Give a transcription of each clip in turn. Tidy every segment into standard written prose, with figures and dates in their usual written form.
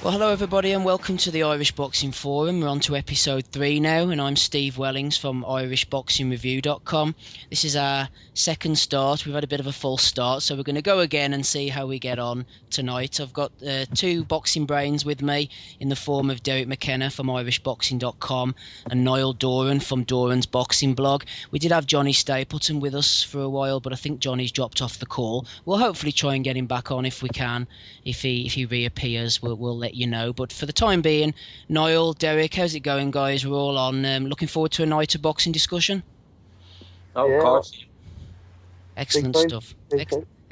Well, hello everybody and welcome to the Irish Boxing Forum. We're on to episode 3 now and I'm Steve Wellings from irishboxingreview.com. This is our second start. We've had a bit of a false start, so we're going to go again and see how we get on tonight. I've got two boxing brains with me in the form of Derek McKenna from irishboxing.com and Niall Doran from Doran's Boxing Blog. We did have Johnny Stapleton with us for a while, but I think Johnny's dropped off the call. We'll hopefully try and get him back on if we can. If he reappears, we'll let you know. But for the time being, Niall, Derek, how's it going, guys? We're all on. Looking forward to a night of boxing discussion. Oh, yeah. Of course. Excellent stuff.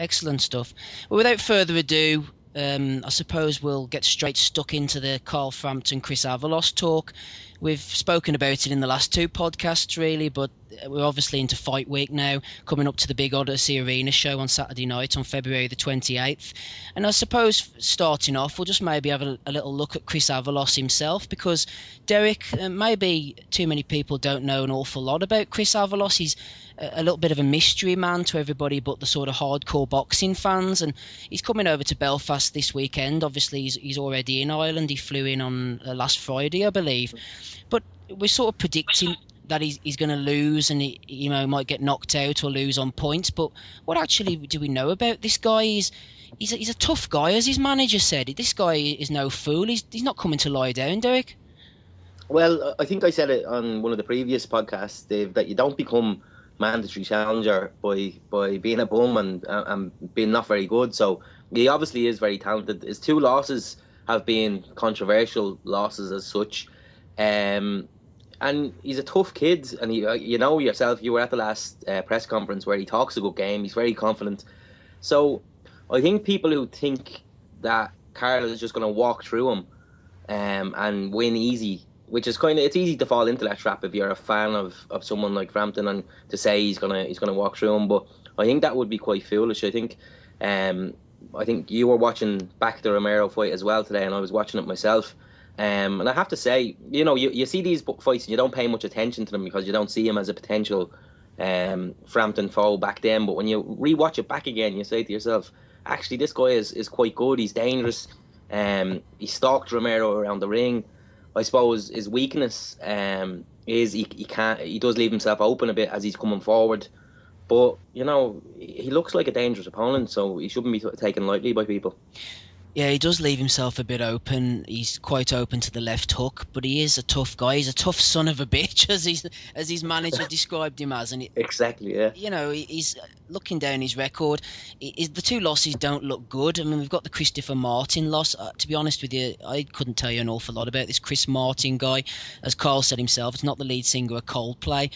Excellent stuff. Well, without further ado, I suppose we'll get straight stuck into the Carl Frampton-Chris Avalos talk. We've spoken about it in the last two podcasts, really, but we're obviously into fight week now, coming up to the big Odyssey Arena show on Saturday night on February the 28th. And I suppose, starting off, we'll just maybe have a little look at Chris Avalos himself, because, Derek, maybe too many people don't know an awful lot about Chris Avalos. He's a little bit of a mystery man to everybody but the sort of hardcore boxing fans, and he's coming over to Belfast this weekend. Obviously he's already in Ireland. He flew in on last Friday, I believe, but we're sort of predicting that he's going to lose and he might get knocked out or lose on points. But what actually do we know about this guy? He's a tough guy, as his manager said. This guy is no fool. He's not coming to lie down, Derek. Well, I think I said it on one of the previous podcasts, Dave, that you don't become mandatory challenger by being a bum and being not very good. So he obviously is very talented. His two losses have been controversial losses as such, and he's a tough kid. And you know yourself, you were at the last press conference where he talks a good game. He's very confident. So I think people who think that Carl is just going to walk through him and win easy, which is it's easy to fall into that trap if you're a fan of someone like Frampton and to say he's gonna walk through him. But I think that would be quite foolish. I think you were watching back the Romero fight as well today, and I was watching it myself. And I have to say, you see these fights and you don't pay much attention to them because you don't see him as a potential Frampton foe back then. But when you rewatch it back again, you say to yourself, actually, this guy is quite good. He's dangerous. He stalked Romero around the ring. I suppose his weakness is he does leave himself open a bit as he's coming forward, but he looks like a dangerous opponent, so he shouldn't be taken lightly by people. Yeah, he does leave himself a bit open. He's quite open to the left hook, but he is a tough guy. He's a tough son of a bitch, as his manager described him as. And exactly, yeah. He's looking down his record. The two losses don't look good. I mean, we've got the Christopher Martin loss. To be honest with you, I couldn't tell you an awful lot about this Chris Martin guy. As Carl said himself, it's not the lead singer of Coldplay.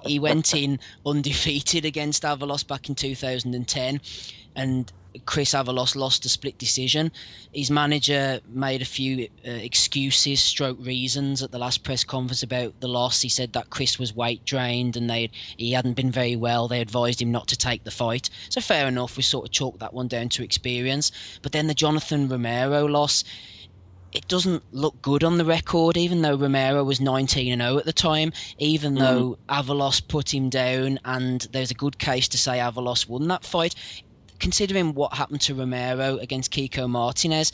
He went in undefeated against Avalos back in 2010, and Chris Avalos lost a split decision. His manager made a few excuses, reasons at the last press conference about the loss. He said that Chris was weight drained and he hadn't been very well. They advised him not to take the fight. So fair enough, we sort of chalked that one down to experience. But then the Jonathan Romero loss, it doesn't look good on the record, even though Romero was 19-0 at the time, even though Avalos put him down, and there's a good case to say Avalos won that fight. Considering what happened to Romero against Kiko Martinez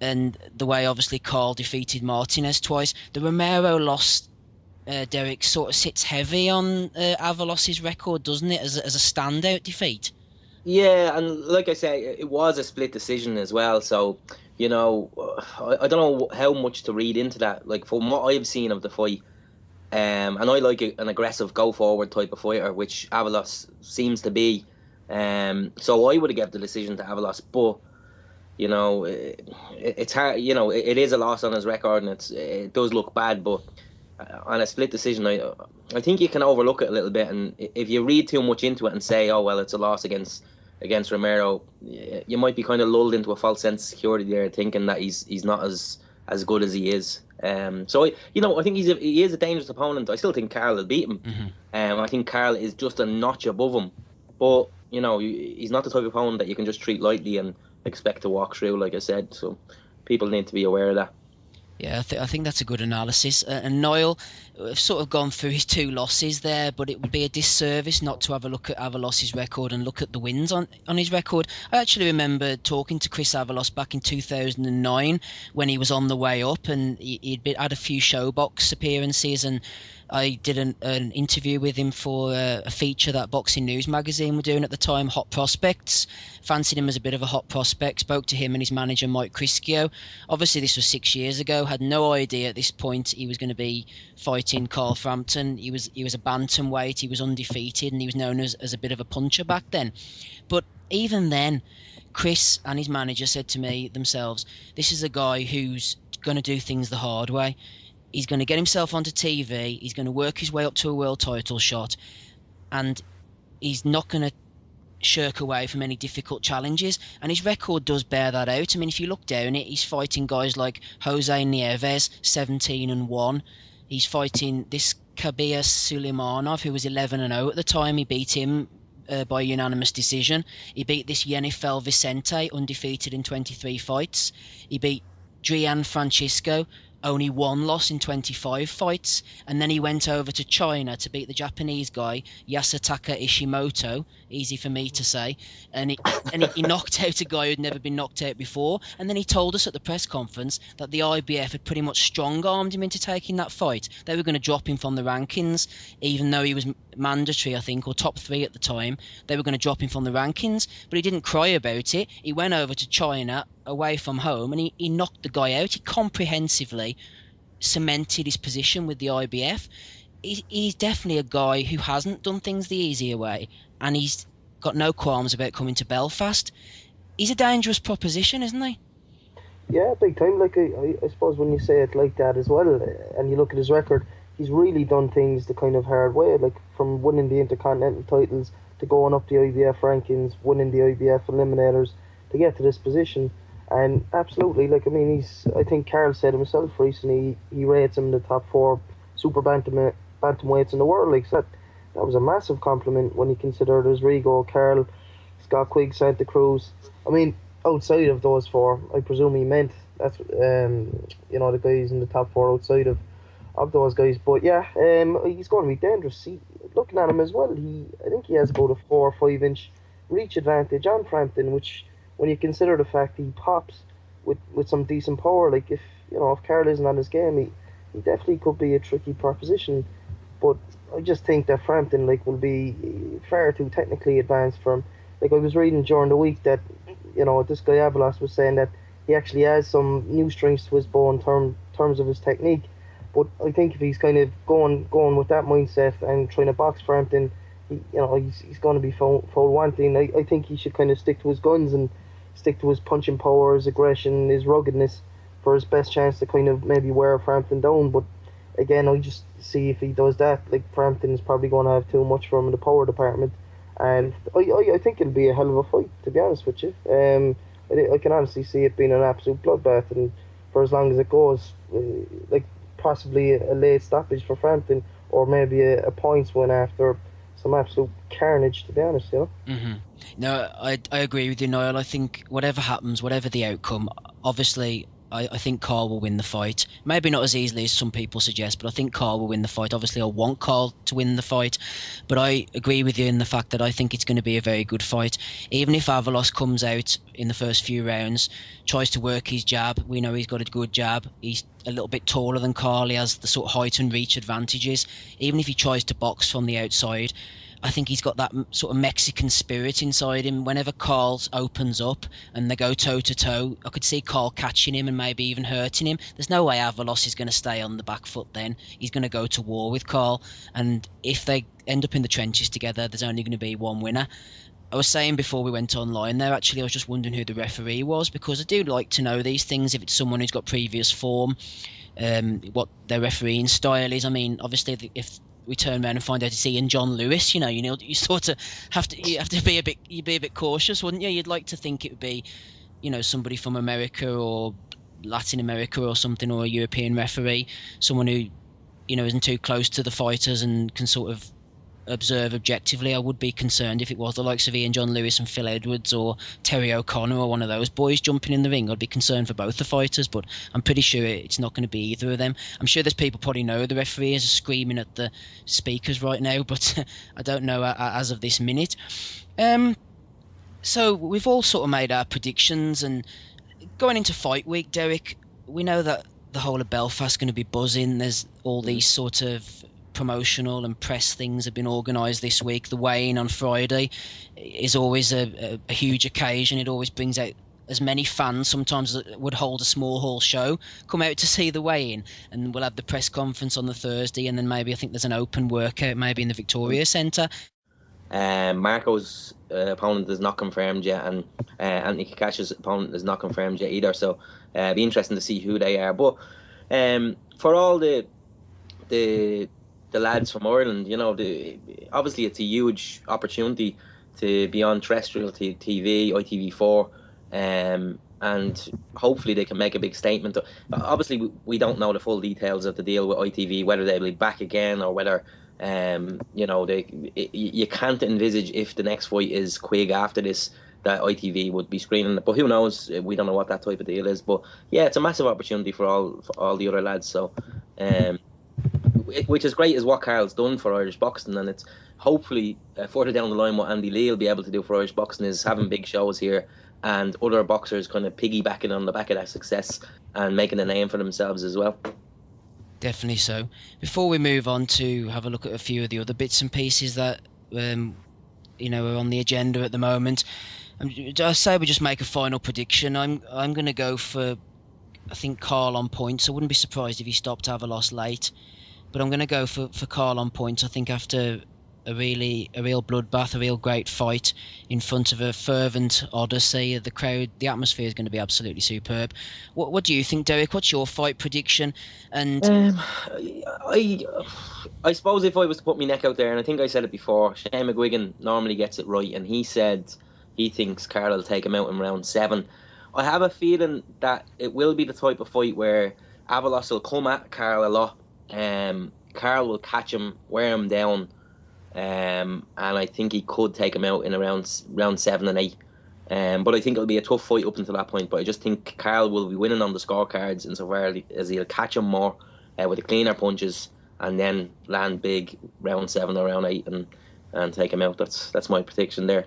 and the way obviously Carl defeated Martinez twice, the Romero loss, Derek, sort of sits heavy on Avalos's record, doesn't it, as a standout defeat? Yeah, and like I say, it was a split decision as well, so I don't know how much to read into that. Like, from what I've seen of the fight, and I like an aggressive go forward type of fighter, which Avalos seems to be. So I would have given the decision to Avalos, but it's hard. It is a loss on his record, and it does look bad. But on a split decision, I think you can overlook it a little bit. And if you read too much into it and say, "Oh well, it's a loss against Romero," you might be kind of lulled into a false sense of security there, thinking that he's not as good as he is. So I think he is a dangerous opponent. I still think Carl will beat him. I think Carl is just a notch above him, but he's not the type of opponent that you can just treat lightly and expect to walk through, like I said. So people need to be aware of that. Yeah, I think that's a good analysis. And Niall, we've sort of gone through his two losses there, but it would be a disservice not to have a look at Avalos's record and look at the wins on his record. I actually remember talking to Chris Avalos back in 2009 when he was on the way up, and had a few showbox appearances, and I did an interview with him for a feature that Boxing News magazine were doing at the time, Hot Prospects. Fancied him as a bit of a hot prospect, spoke to him and his manager Mike Crischio. Obviously this was 6 years ago, had no idea at this point he was going to be fighting Carl Frampton. He was a bantamweight, he was undefeated, and he was known as a bit of a puncher back then. But even then, Chris and his manager said to me themselves, this is a guy who's going to do things the hard way. He's going to get himself onto TV, he's going to work his way up to a world title shot, and he's not going to shirk away from any difficult challenges, and his record does bear that out. I mean, if you look down it, he's fighting guys like Jose Nieves, 17-1. He's fighting this Kabir Suleimanov, who was 11-0 at the time. He beat him by unanimous decision. He beat this Yenifel Vicente, undefeated in 23 fights. He beat Drian Francisco, only one loss in 25 fights, and then he went over to China to beat the Japanese guy Yasutaka Ishimoto, easy for me to say, and he knocked out a guy who'd never been knocked out before, and then he told us at the press conference that the IBF had pretty much strong-armed him into taking that fight. They were going to drop him from the rankings, even though he was mandatory, I think, or top 3 at the time. They were going to drop him from the rankings, but he didn't cry about it. He went over to China, away from home, and he knocked the guy out. He comprehensively cemented his position with the IBF. He's definitely a guy who hasn't done things the easier way, and he's got no qualms about coming to Belfast. He's a dangerous proposition, isn't he? Yeah, big time. Like I suppose when you say it like that as well, and you look at his record, he's really done things the kind of hard way, like from winning the Intercontinental titles to going up the IBF rankings, winning the IBF eliminators to get to this position. And absolutely, like, I mean, I think Carl said himself recently, he rates him in the top 4 super bantamweights in the world. Like, so that was a massive compliment when you consider there's Rigo, Carl, Scott Quigg, Santa Cruz. I mean, outside of those 4, I presume he meant that's the guys in the top 4 outside of those guys. But yeah, he's going to be dangerous. Looking at him as well, I think he has about a 4 or 5 inch reach advantage on Frampton, which, when you consider the fact he pops with some decent power, like if Carl isn't on his game, he definitely could be a tricky proposition. But I just think that Frampton will be far too technically advanced for him. Like, I was reading during the week that this guy Avalos was saying that he actually has some new strengths to his bow in terms of his technique. But I think if he's kind of going with that mindset and trying to box Frampton, he's going to be foul wanting. I think he should kind of stick to his guns and stick to his punching power, his aggression, his ruggedness for his best chance to kind of maybe wear Frampton down. But again, I just see if he does that, like, Frampton is probably going to have too much for him in the power department. And I think it'll be a hell of a fight, to be honest with you. I can honestly see it being an absolute bloodbath, and for as long as it goes, like possibly a late stoppage for Frampton, or maybe a points win after some absolute carnage, to be honest, Mm-hmm. No, I agree with you, Niall. I think whatever happens, whatever the outcome, obviously I think Carl will win the fight. Maybe not as easily as some people suggest, but I think Carl will win the fight. Obviously, I want Carl to win the fight, but I agree with you in the fact that I think it's going to be a very good fight. Even if Avalos comes out in the first few rounds, tries to work his jab, we know he's got a good jab. He's a little bit taller than Carl. He has the sort of height and reach advantages. Even if he tries to box from the outside, I think he's got that sort of Mexican spirit inside him. Whenever Carl opens up and they go toe-to-toe, I could see Carl catching him and maybe even hurting him. There's no way Avalos is going to stay on the back foot then. He's going to go to war with Carl. And if they end up in the trenches together, there's only going to be one winner. I was saying before we went online there, actually, I was just wondering who the referee was, because I do like to know these things, if it's someone who's got previous form, what their refereeing style is. I mean, obviously, if we turn around and find out it's Ian John Lewis, you sort of have to be a bit cautious, wouldn't you? You'd like to think it would be, somebody from America or Latin America or something, or a European referee, someone who, isn't too close to the fighters and can sort of observe objectively. I would be concerned if it was the likes of Ian John Lewis and Phil Edwards or Terry O'Connor or one of those boys jumping in the ring. I'd be concerned for both the fighters, but I'm pretty sure it's not going to be either of them. I'm sure there's people probably know the referees are screaming at the speakers right now, but I don't know as of this minute. So we've all sort of made our predictions, and going into fight week, Derek, we know that the whole of Belfast is going to be buzzing. There's all these sort of promotional and press things have been organised this week. The weigh-in on Friday is always a huge occasion. It always brings out as many fans, sometimes would hold a small hall show, come out to see the weigh-in, and we'll have the press conference on the Thursday, and then maybe I think there's an open workout maybe in the Victoria Centre. Marco's opponent is not confirmed yet, and Anthony Kakash's opponent is not confirmed yet either, so it'll be interesting to see who they are. But for all the lads from Ireland, you know, obviously it's a huge opportunity to be on terrestrial TV, ITV4, and hopefully they can make a big statement. Obviously we don't know the full details of the deal with ITV, whether they'll be back again or whether you know, you can't envisage if the next fight is Quigg after this that ITV would be screening it, but who knows? We don't know what that type of deal is. But yeah, it's a massive opportunity for all the other lads. So, which is great, is what Carl's done for Irish boxing, and it's hopefully further down the line what Andy Lee will be able to do for Irish boxing is having big shows here, and other boxers kind of piggybacking on the back of that success and making a name for themselves as well. Definitely so. Before we move on to have a look at a few of the other bits and pieces that you know, are on the agenda at the moment, I say we just make a final prediction. I'm going to go for, I think, Carl on points. I wouldn't be surprised if he stopped Avalos late, but I'm going to go for Carl on points. I think after a real bloodbath, a real great fight in front of a fervent Odyssey, the crowd, the atmosphere is going to be absolutely superb. What do you think, Derek? What's your fight prediction? And I suppose if I was to put my neck out there, and I think I said it before, Shane McGuigan normally gets it right, and he said he thinks Carl will take him out in round 7. I have a feeling that it will be the type of fight where Avalos will come at Carl a lot. Carl will catch him, wear him down, and I think he could take him out in around round 7 and 8. But I think it'll be a tough fight up until that point. But I just think Carl will be winning on the scorecards insofar as he'll catch him more with the cleaner punches, and then land big round 7 or round 8 and take him out. That's my prediction there.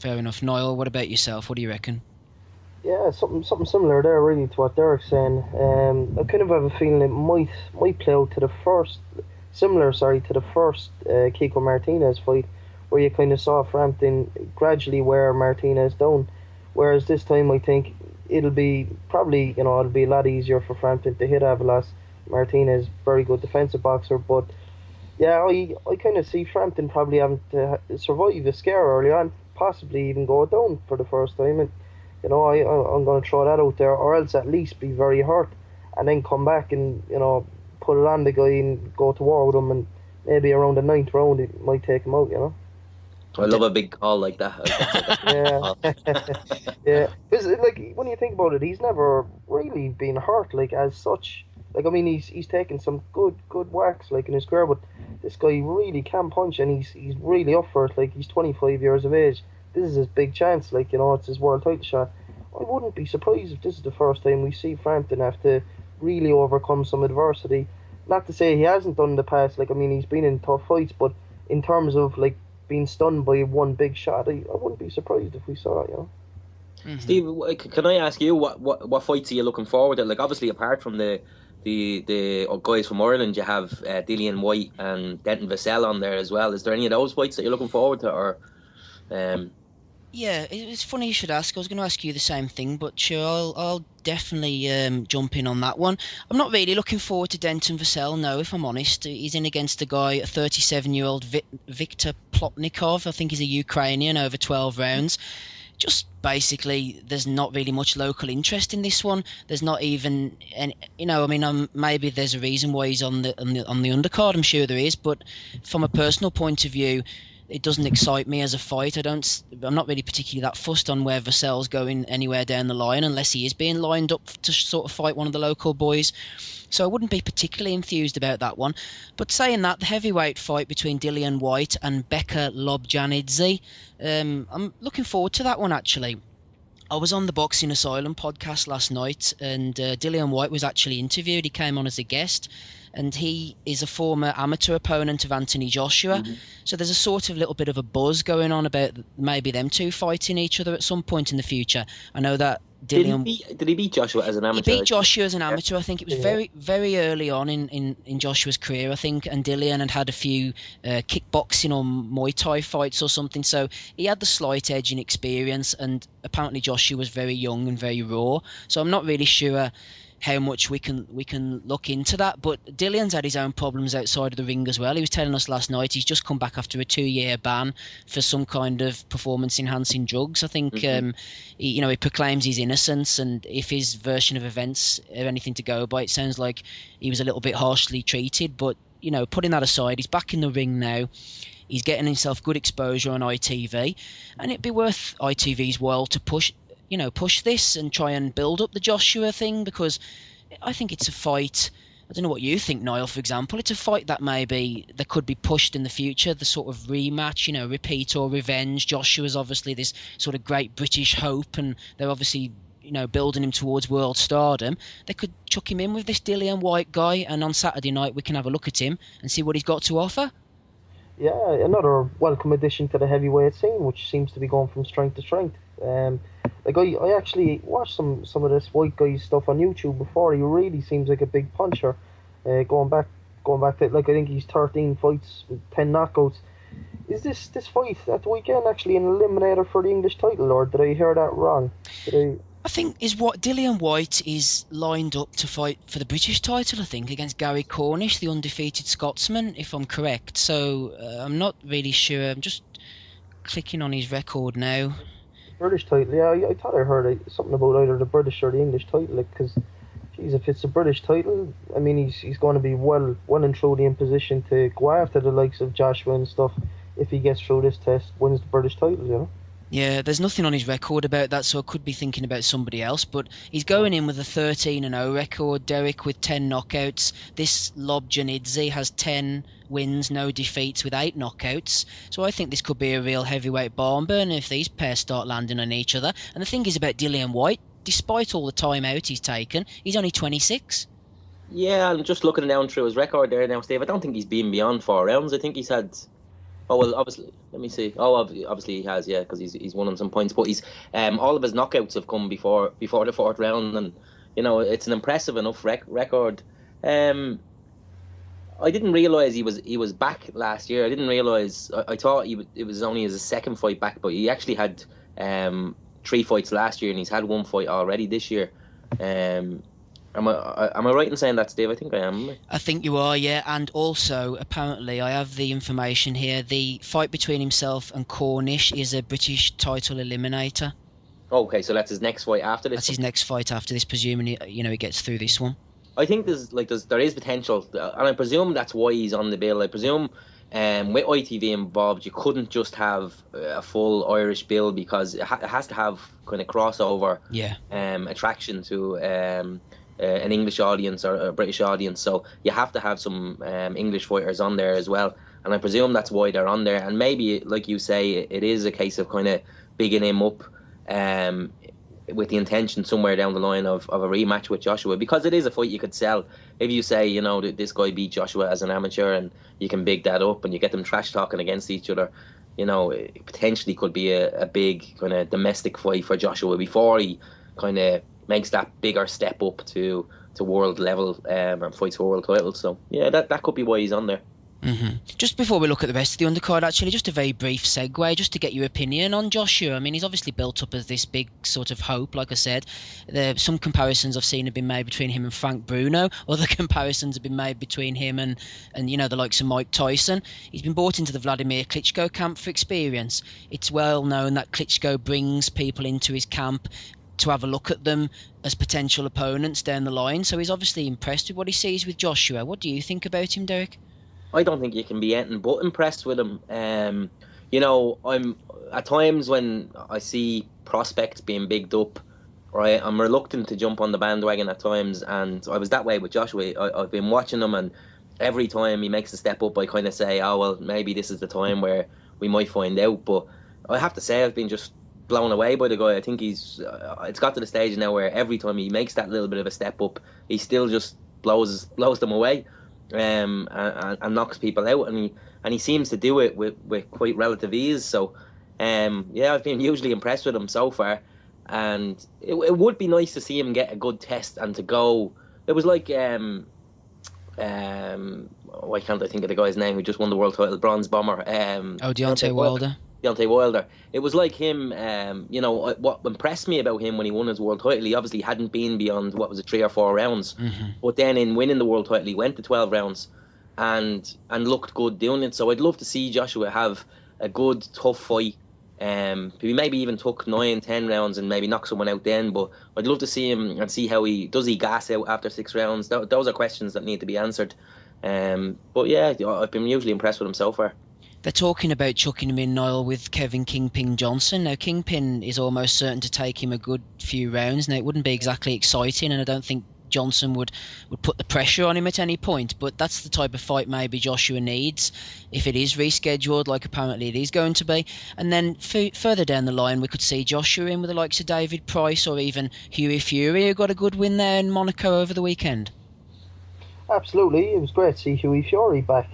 Fair enough. Niall, what about yourself? What do you reckon? Yeah, something similar there, really, to what Derek's saying. I kind of have a feeling it might play out to the first Kiko Martinez fight, where you kind of saw Frampton gradually wear Martinez down. Whereas this time, I think it'll be a lot easier for Frampton to hit Avalos. Martinez, very good defensive boxer, but yeah, I kind of see Frampton probably having to survive a scare early on, possibly even go down for the first time, and you know, I'm going to throw that out there, or else at least be very hurt, and then come back and, you know, put it on the guy and go to war with him, and maybe around the 9th round it might take him out, you know. I love a big call like that. Yeah. Yeah, because like when you think about it, he's never really been hurt like as such. Like, I mean, he's taken some good whacks like in his career, but this guy really can punch, and he's really up for it. Like, he's 25 years of age. This is his big chance. Like, you know, it's his world title shot. I wouldn't be surprised if this is the first time we see Frampton have to really overcome some adversity. Not to say he hasn't done in the past. Like, I mean, he's been in tough fights, but in terms of like being stunned by one big shot, I wouldn't be surprised if we saw it, you know. Mm-hmm. Steve, can I ask you what fights are you looking forward to? Like, obviously, apart from the guys from Ireland, you have Dillian White and Denton Vassell on there as well. Is there any of those fights that you're looking forward to, or? Yeah, it's funny you should ask. I was going to ask you the same thing, but sure, I'll definitely jump in on that one. I'm not really looking forward to Denton Vassell, no, if I'm honest. He's in against a guy, a 37-year-old Viktor Plotnikov. I think he's a Ukrainian, over 12 rounds. Just basically, there's not really much local interest in this one. There's not even, you know, I mean, maybe there's a reason why he's on the undercard. I'm sure there is, but from a personal point of view, it doesn't excite me as a fight. I'm not really particularly that fussed on where Vassell's going anywhere down the line, unless he is being lined up to sort of fight one of the local boys. So I wouldn't be particularly enthused about that one. But saying that, the heavyweight fight between Dillian Whyte and Becca Lobjanidze, I'm looking forward to that one, actually. I was on the Boxing Asylum podcast last night, and Dillian Whyte was actually interviewed. He came on as a guest, and he is a former amateur opponent of Anthony Joshua. Mm-hmm. So there's a sort of little bit of a buzz going on about maybe them two fighting each other at some point in the future. I know that Dillian... Did he beat Joshua as an amateur? He beat Joshua as an amateur. I think it was very, very early on in Joshua's career, I think, and Dillian had a few kickboxing or Muay Thai fights or something, so he had the slight edge in experience, and apparently Joshua was very young and very raw, so I'm not really sure how much we can look into that. But Dillian's had his own problems outside of the ring as well. He was telling us last night he's just come back after a 2-year ban for some kind of performance enhancing drugs. I think he proclaims his innocence, and if his version of events are anything to go by, it sounds like he was a little bit harshly treated. But putting that aside, he's back in the ring now. He's getting himself good exposure on ITV, and it'd be worth ITV's while to push this and try and build up the Joshua thing, because I think it's a fight. I don't know what you think, Niall, for example. It's a fight that maybe that could be pushed in the future, the sort of rematch, repeat or revenge. Joshua's obviously this sort of great British hope, and they're obviously, building him towards world stardom. They could chuck him in with this Dillian Whyte guy, and on Saturday night we can have a look at him and see what he's got to offer. Yeah, another welcome addition to the heavyweight scene, which seems to be going from strength to strength. I actually watched some of this White guy's stuff on YouTube before. He really seems like a big puncher. Going back to, I think he's 13 fights with 10 knockouts. Is this fight at the weekend actually an eliminator for the English title, or did I hear that wrong? I think Dillian Whyte is lined up to fight for the British title, I think, against Gary Cornish, the undefeated Scotsman, if I'm correct. So I'm not really sure. I'm just clicking on his record now. British title, yeah. I thought I heard something about either the British or the English title, because, if it's a British title, I mean, he's going to be well and truly in position to go after the likes of Joshua and stuff if he gets through this test, wins the British title, Yeah, there's nothing on his record about that, so I could be thinking about somebody else, but he's going in with a 13-0 record, Derek, with 10 knockouts. This Lobjanidze has 10 wins, no defeats, with 8 knockouts. So I think this could be a real heavyweight barn burner if these pairs start landing on each other. And the thing is about Dillian Whyte, despite all the time out he's taken, he's only 26. Yeah, I'm just looking down through his record there now, Steve. I don't think he's been beyond 4 rounds. I think he's had... Oh, well, obviously, let me see. Oh, obviously he has, yeah, because he's won on some points. But he's all of his knockouts have come before the 4th round, and it's an impressive enough record. I didn't realise he was back last year. I didn't realise. I thought it was only his second fight back, but he actually had 3 fights last year, and he's had 1 fight already this year. Am I right in saying that, Steve? I think I am. I think you are, yeah. And also, apparently, I have the information here. The fight between himself and Cornish is a British title eliminator. Okay, so that's his next fight after this. That's his next fight after this, presuming he gets through this one. I think there is potential, and I presume that's why he's on the bill. I presume with ITV involved, you couldn't just have a full Irish bill, because it has to have kind of crossover attraction to an English audience or a British audience. So you have to have some English fighters on there as well, and I presume that's why they're on there. And maybe, like you say, it is a case of kind of bigging him up with the intention somewhere down the line of a rematch with Joshua, because it is a fight you could sell. If you say, this guy beat Joshua as an amateur, and you can big that up and you get them trash talking against each other, it potentially could be a big kind of domestic fight for Joshua before he kind of makes that bigger step up to world level and fights for world titles. So yeah, that could be why he's on there. Mm-hmm. Just before we look at the rest of the undercard, actually, just a very brief segue, just to get your opinion on Joshua. I mean, he's obviously built up as this big sort of hope, like I said. Some comparisons I've seen have been made between him and Frank Bruno. Other comparisons have been made between him and the likes of Mike Tyson. He's been brought into the Vladimir Klitschko camp for experience. It's well known that Klitschko brings people into his camp to have a look at them as potential opponents down the line. So he's obviously impressed with what he sees with Joshua. What do you think about him, Derek? I don't think you can be anything but impressed with him. I'm at times when I see prospects being bigged up, right, I'm reluctant to jump on the bandwagon at times, and I was that way with Joshua. I've been watching him, and every time he makes a step up, I kind of say, oh, well, maybe this is the time where we might find out. But I have to say, I've been just blown away by the guy. I think it's got to the stage now where every time he makes that little bit of a step up, he still just blows them away, and knocks people out, and he seems to do it with quite relative ease. So, I've been hugely impressed with him so far, and it would be nice to see him get a good test and to go. It was like why can't I think of the guy's name who just won the world title, bronze bomber? Deontay Wilder. Deontay Wilder. It was like him. What impressed me about him when he won his world title, he obviously hadn't been beyond 3 or 4 rounds, but then in winning the world title, he went to 12 rounds, and looked good doing it. So I'd love to see Joshua have a good tough fight. He maybe even took 9-10 rounds and maybe knock someone out then, but I'd love to see him and see how he gas out after 6 rounds. Those are questions that need to be answered. But yeah, I've been hugely impressed with him so far. They're talking about chucking him in, Niall, with Kevin Kingpin Johnson. Now, Kingpin is almost certain to take him a good few rounds. Now, it wouldn't be exactly exciting, and I don't think Johnson would put the pressure on him at any point, but that's the type of fight maybe Joshua needs if it is rescheduled, like apparently it is going to be. And then further down the line, we could see Joshua in with the likes of David Price or even Hughie Fury, who got a good win there in Monaco over the weekend. Absolutely, it was great to see Hughie Fury back.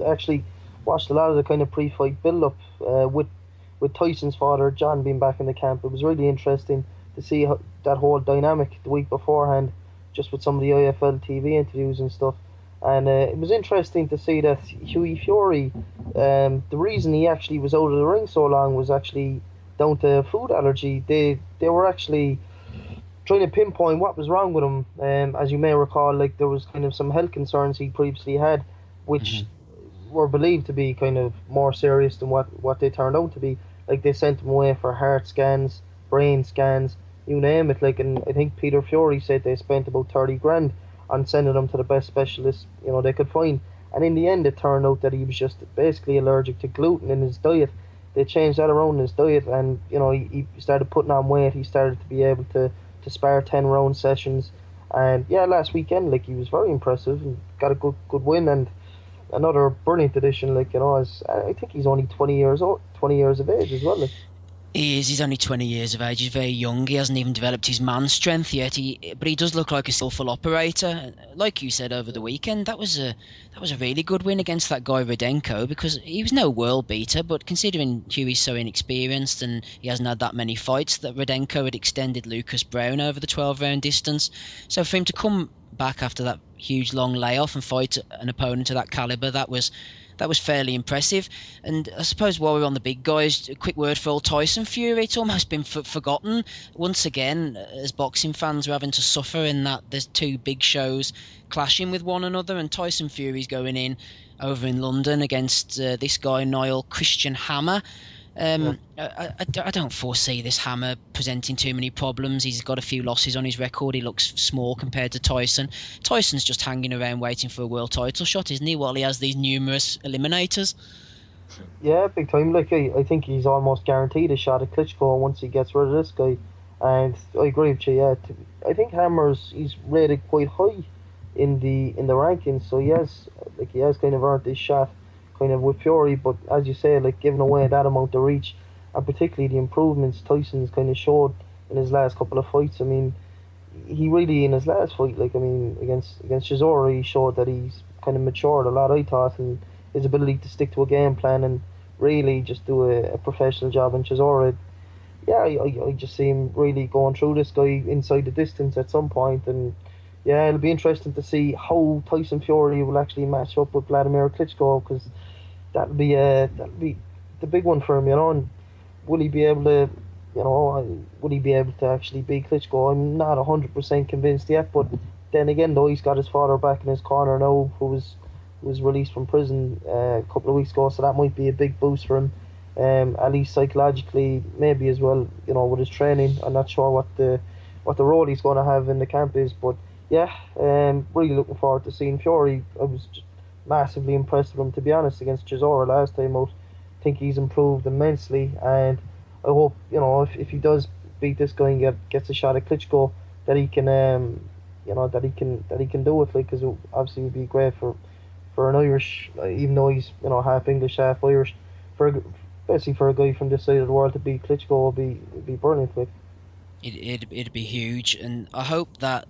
Actually watched a lot of the kind of pre-fight build-up with Tyson's father John being back in the camp. It was really interesting to see that whole dynamic the week beforehand, just with some of the IFL TV interviews and stuff. And it was interesting to see that Hughie Fury, the reason he actually was out of the ring so long was actually down to food allergy. They were actually trying to pinpoint what was wrong with him. As you may recall, like there was kind of some health concerns he previously had, which were believed to be kind of more serious than what they turned out to be. Like they sent him away for heart scans, brain scans, you name it. Like, and I think Peter Fury said they spent about 30 grand on sending him to the best specialist they could find. And in the end, it turned out that he was just basically allergic to gluten in his diet. They changed that around in his diet, and he started putting on weight. He started to be able to spar 10-round sessions. And yeah, last weekend, like, he was very impressive and got a good win, and another brilliant addition. Like, as I think he's only 20 years of age as well. Like. He is. He's only 20 years of age. He's very young. He hasn't even developed his man strength yet. But he does look like a skillful operator. Like you said over the weekend, that was a really good win against that guy Rudenko, because he was no world beater. But considering Hughie's so inexperienced and he hasn't had that many fights, that Rudenko had extended Lucas Brown over the 12-round distance. So for him to come back after that huge long layoff and fight an opponent of that caliber, that was fairly impressive. And I suppose while we're on the big guys, a quick word for old Tyson Fury. It's almost been forgotten once again, as boxing fans are having to suffer in that there's two big shows clashing with one another, and Tyson Fury's going in over in London against this guy Niall Christian Hammer. I don't foresee this Hammer presenting too many problems. He's got a few losses on his record. He looks small compared to Tyson. Tyson's just hanging around waiting for a world title shot, isn't he, while he has these numerous eliminators? Yeah, big time. Like, I think he's almost guaranteed a shot at Klitschko once he gets rid of this guy. And I agree with you, yeah. I think he's rated quite high in the rankings, so he has kind of earned this shot kind of with Fury. But as you say, like, giving away that amount of reach, and particularly the improvements Tyson's kind of showed in his last couple of fights. I mean, he really, in his last fight, like, I mean, against Chisora, he showed that he's kind of matured a lot, I thought, and his ability to stick to a game plan and really just do a professional job in Chisora. Yeah, I just see him really going through this guy inside the distance at some point, and yeah, it'll be interesting to see how Tyson Fury will actually match up with Vladimir Klitschko, because that'll be the big one for him, and will he be able to actually beat Klitschko? I'm not 100% convinced yet, but then again, though, he's got his father back in his corner now, who was released from prison a couple of weeks ago, so that might be a big boost for him, at least psychologically, maybe as well, with his training. I'm not sure what the role he's going to have in the camp is, but yeah, really looking forward to seeing Fury. I was just massively impressed with him, to be honest, against Chisora last time out. think he's improved immensely, and I hope, if he does beat this guy and gets a shot at Klitschko, that he can that he can do it, like, because it obviously would be great for an Irish, even though he's half English, half Irish, especially for a guy from this side of the world to beat Klitschko would be brilliant. Like, it'd be huge, and I hope that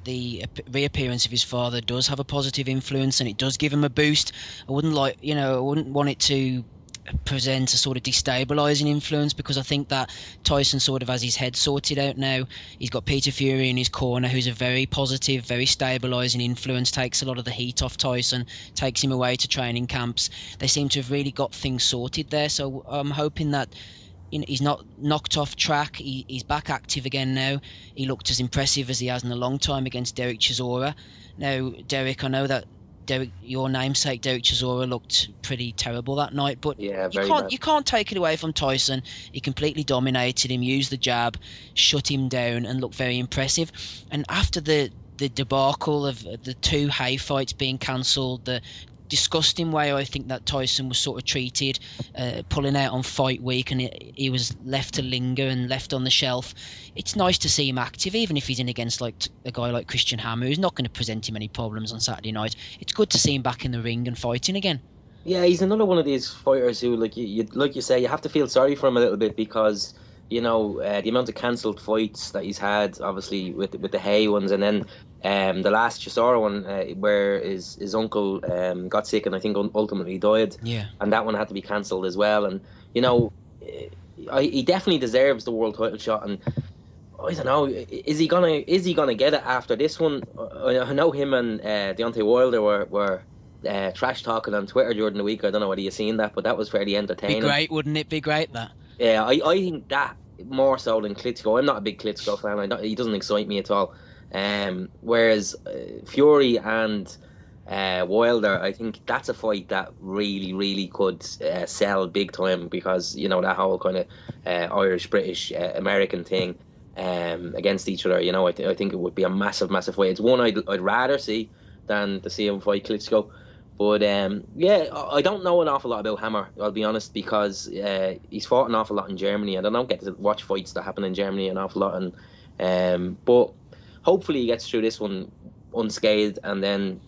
the reappearance of his father does have a positive influence and it does give him a boost. I wouldn't want it to present a sort of destabilising influence, because I think that Tyson sort of has his head sorted out now. He's got Peter Fury in his corner, who's a very positive, very stabilising influence, takes a lot of the heat off Tyson, takes him away to training camps. They seem to have really got things sorted there, so I'm hoping that he's not knocked off track. He's back active again now. He looked as impressive as he has in a long time against Derek Chisora. Now, Derek, I know that your namesake Derek Chisora looked pretty terrible that night, but yeah, you can't take it away from Tyson. He completely dominated him, used the jab, shut him down, and looked very impressive. And after the debacle of the two Hay fights being cancelled, the disgusting way I think that Tyson was sort of treated, pulling out on fight week, and he was left to linger and left on the shelf. It's nice to see him active, even if he's in against like a guy like Christian Hammer, who's not going to present him any problems on Saturday night. It's good to see him back in the ring and fighting again. Yeah, he's another one of these fighters who, like you say, you have to feel sorry for him a little bit, because the amount of cancelled fights that he's had, obviously with the Hay ones, and then the last Chisora one where his uncle got sick and I think ultimately died. Yeah. And that one had to be cancelled as well. And he definitely deserves the world title shot. And I don't know, is he gonna get it after this one? I know him and Deontay Wilder were trash talking on Twitter during the week. I don't know whether you've seen that, but that was fairly entertaining. Be great, wouldn't it? Be great, that. Yeah, I think that more so than Klitschko. I'm not a big Klitschko fan. He doesn't excite me at all. Whereas Fury and Wilder, I think that's a fight that really, really could sell big time, because that whole kind of Irish, British, American thing against each other. I think it would be a massive, massive fight. It's one I'd rather see than to see him fight Klitschko. But I don't know an awful lot about Hammer, I'll be honest, because he's fought an awful lot in Germany, and I don't get to watch fights that happen in Germany an awful lot. And but hopefully he gets through this one unscathed, and then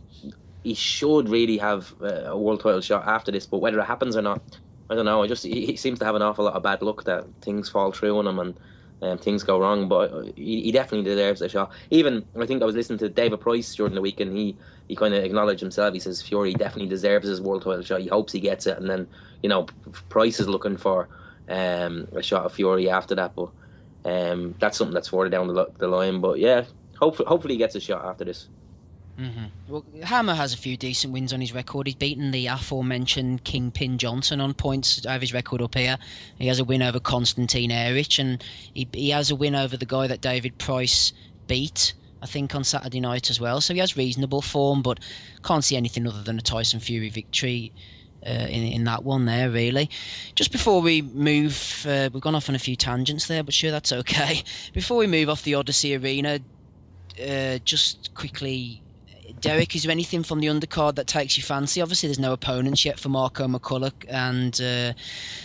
he should really have a world title shot after this. But whether it happens or not, I don't know. He seems to have an awful lot of bad luck that things fall through on him and things go wrong. But he definitely deserves a shot. Even I think I was listening to David Price during the week, and he kind of acknowledged himself. He says Fury definitely deserves his world title shot. He hopes he gets it, and then Price is looking for a shot of Fury after that. But that's something that's further down the line. But yeah, hopefully he gets a shot after this. Mm-hmm. Well, Hammer has a few decent wins on his record. He's beaten the aforementioned Kingpin Johnson on points. I have his record up here. He has a win over Konstantin Erich, and he has a win over the guy that David Price beat, I think, on Saturday night as well. So he has reasonable form, but can't see anything other than a Tyson Fury victory in that one there, really. Just before we move, we've gone off on a few tangents there, but sure, that's okay. Before we move off the Odyssey Arena, just quickly, Derek, is there anything from the undercard that takes you fancy? Obviously, there's no opponents yet for Marco McCulloch and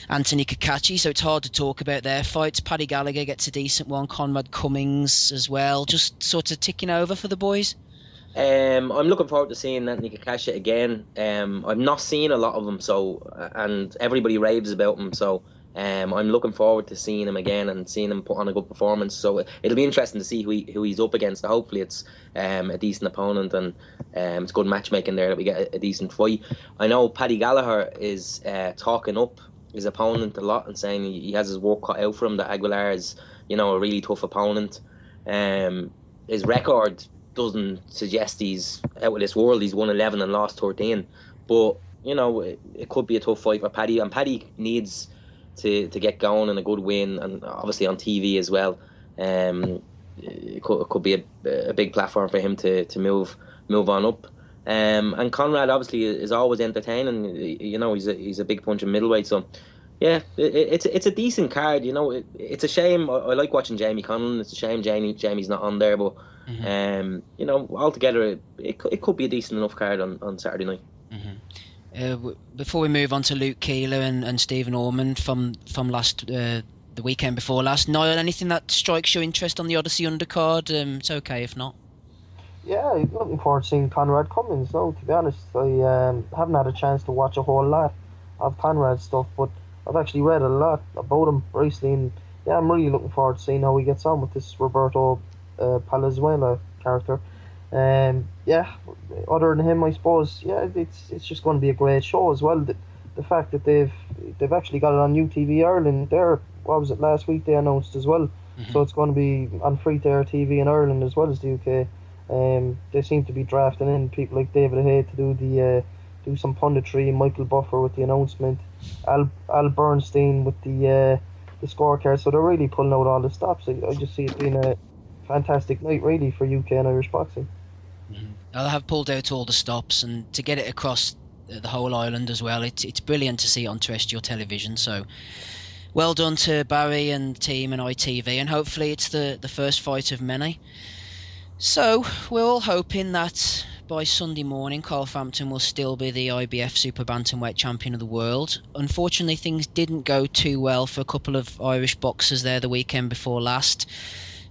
Anthony Kakachi, so it's hard to talk about their fights. Paddy Gallagher gets a decent one, Conrad Cummings as well. Just sort of ticking over for the boys. I'm looking forward to seeing Anthony Kakashi again. I've not seen a lot of him, and everybody raves about him, so I'm looking forward to seeing him again and seeing him put on a good performance. So it'll be interesting to see who he's up against. Hopefully it's a decent opponent, and it's good matchmaking there that we get a decent fight. I know Paddy Gallagher is talking up his opponent a lot and saying he has his work cut out for him, that Aguilar is a really tough opponent. His record doesn't suggest he's out of this world. He's won 11 and lost 13, but it could be a tough fight for Paddy, and Paddy needs to get going and a good win, and obviously on TV as well. It could be a big platform for him to move on up. And Conrad obviously is always entertaining. He's a big punch in middleweight, so yeah, it's a decent card. It's a shame. I like watching Jamie Conlon. It's a shame Jamie's not on there, but altogether it could be a decent enough card on Saturday night. Mm-hmm. Before we move on to Luke Keeler and Stephen Ormond from last the weekend before last, Niall, anything that strikes your interest on the Odyssey undercard? It's okay if not. Yeah, looking forward to seeing Conrad Cummins. No, to be honest, I haven't had a chance to watch a whole lot of Conrad's stuff, but I've actually read a lot about him recently, and yeah, I'm really looking forward to seeing how he gets on with this Roberto Palazuela character. Yeah, other than him, I suppose, yeah, it's just going to be a great show as well. The fact that they've actually got it on UTV Ireland there, what was it, last week they announced as well. Mm-hmm. So it's going to be on free-to-air TV in Ireland as well as the UK. They seem to be drafting in people like David Hay to do some punditry, Michael Buffer with the announcement, Al Bernstein with the scorecard. So they're really pulling out all the stops. I just see it being a fantastic night really for UK and Irish boxing. Mm-hmm. They'll have pulled out all the stops, and to get it across the whole island as well, it's brilliant to see it on terrestrial television. So well done to Barry and team and ITV, and hopefully it's the first fight of many. So we're all hoping that by Sunday morning Carl Frampton will still be the IBF Super Bantamweight Champion of the world. Unfortunately, things didn't go too well for a couple of Irish boxers there the weekend before last.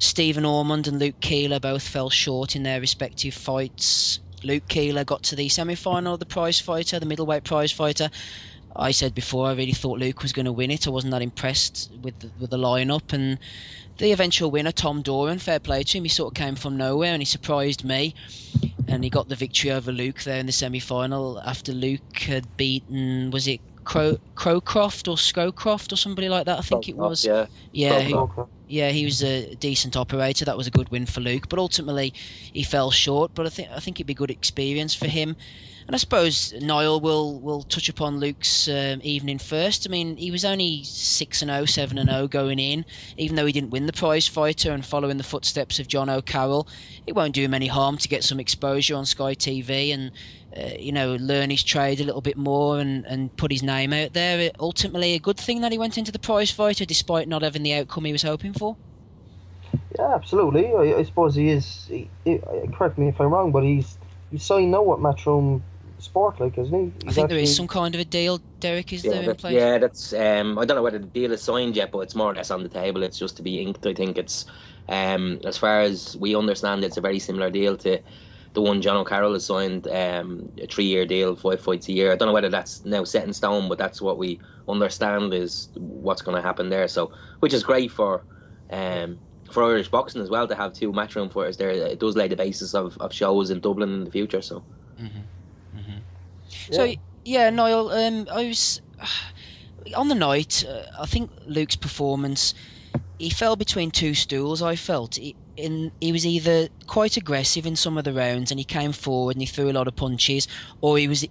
Stephen Ormond and Luke Keeler both fell short in their respective fights. Luke Keeler got to the semi-final of the prize fighter, the middleweight prize fighter. I said before I really thought Luke was going to win it. I wasn't that impressed with the lineup, and the eventual winner, Tom Doran, fair play to him, he sort of came from nowhere and he surprised me, and he got the victory over Luke there in the semi-final after Luke had beaten, was it Crowcroft or Scowcroft or somebody like that, I think it was. Yeah, he was a decent operator. That was a good win for Luke, but ultimately he fell short. But I think it'd be a good experience for him. And I suppose Niall will touch upon Luke's evening first. I mean, he was only 6-0, 7-0 going in, even though he didn't win the prize fighter, and following the footsteps of John O'Carroll. It won't do him any harm to get some exposure on Sky TV and learn his trade a little bit more and put his name out there. Ultimately, a good thing that he went into the prize fighter despite not having the outcome he was hoping for. Yeah, absolutely. I suppose he is. Correct me if I'm wrong, but he's signed now at Matchroom Sport, like, isn't he? I think there is some kind of a deal, Derek, is there in place? Yeah, that's. I don't know whether the deal is signed yet, but it's more or less on the table. It's just to be inked. I think it's. As far as we understand, it's a very similar deal to the one John O'Carroll has signed, a 3-year deal, 5 fights a year. I don't know whether that's now set in stone, but that's what we understand is what's going to happen there. So, which is great for Irish boxing as well to have 2 Matchroom fighters there. It does lay the basis of shows in Dublin in the future. So. Yeah. So yeah, Niall, I was on the night. I think Luke's performance, he fell between 2 stools. I felt he was either quite aggressive in some of the rounds and he came forward and he threw a lot of punches, or he was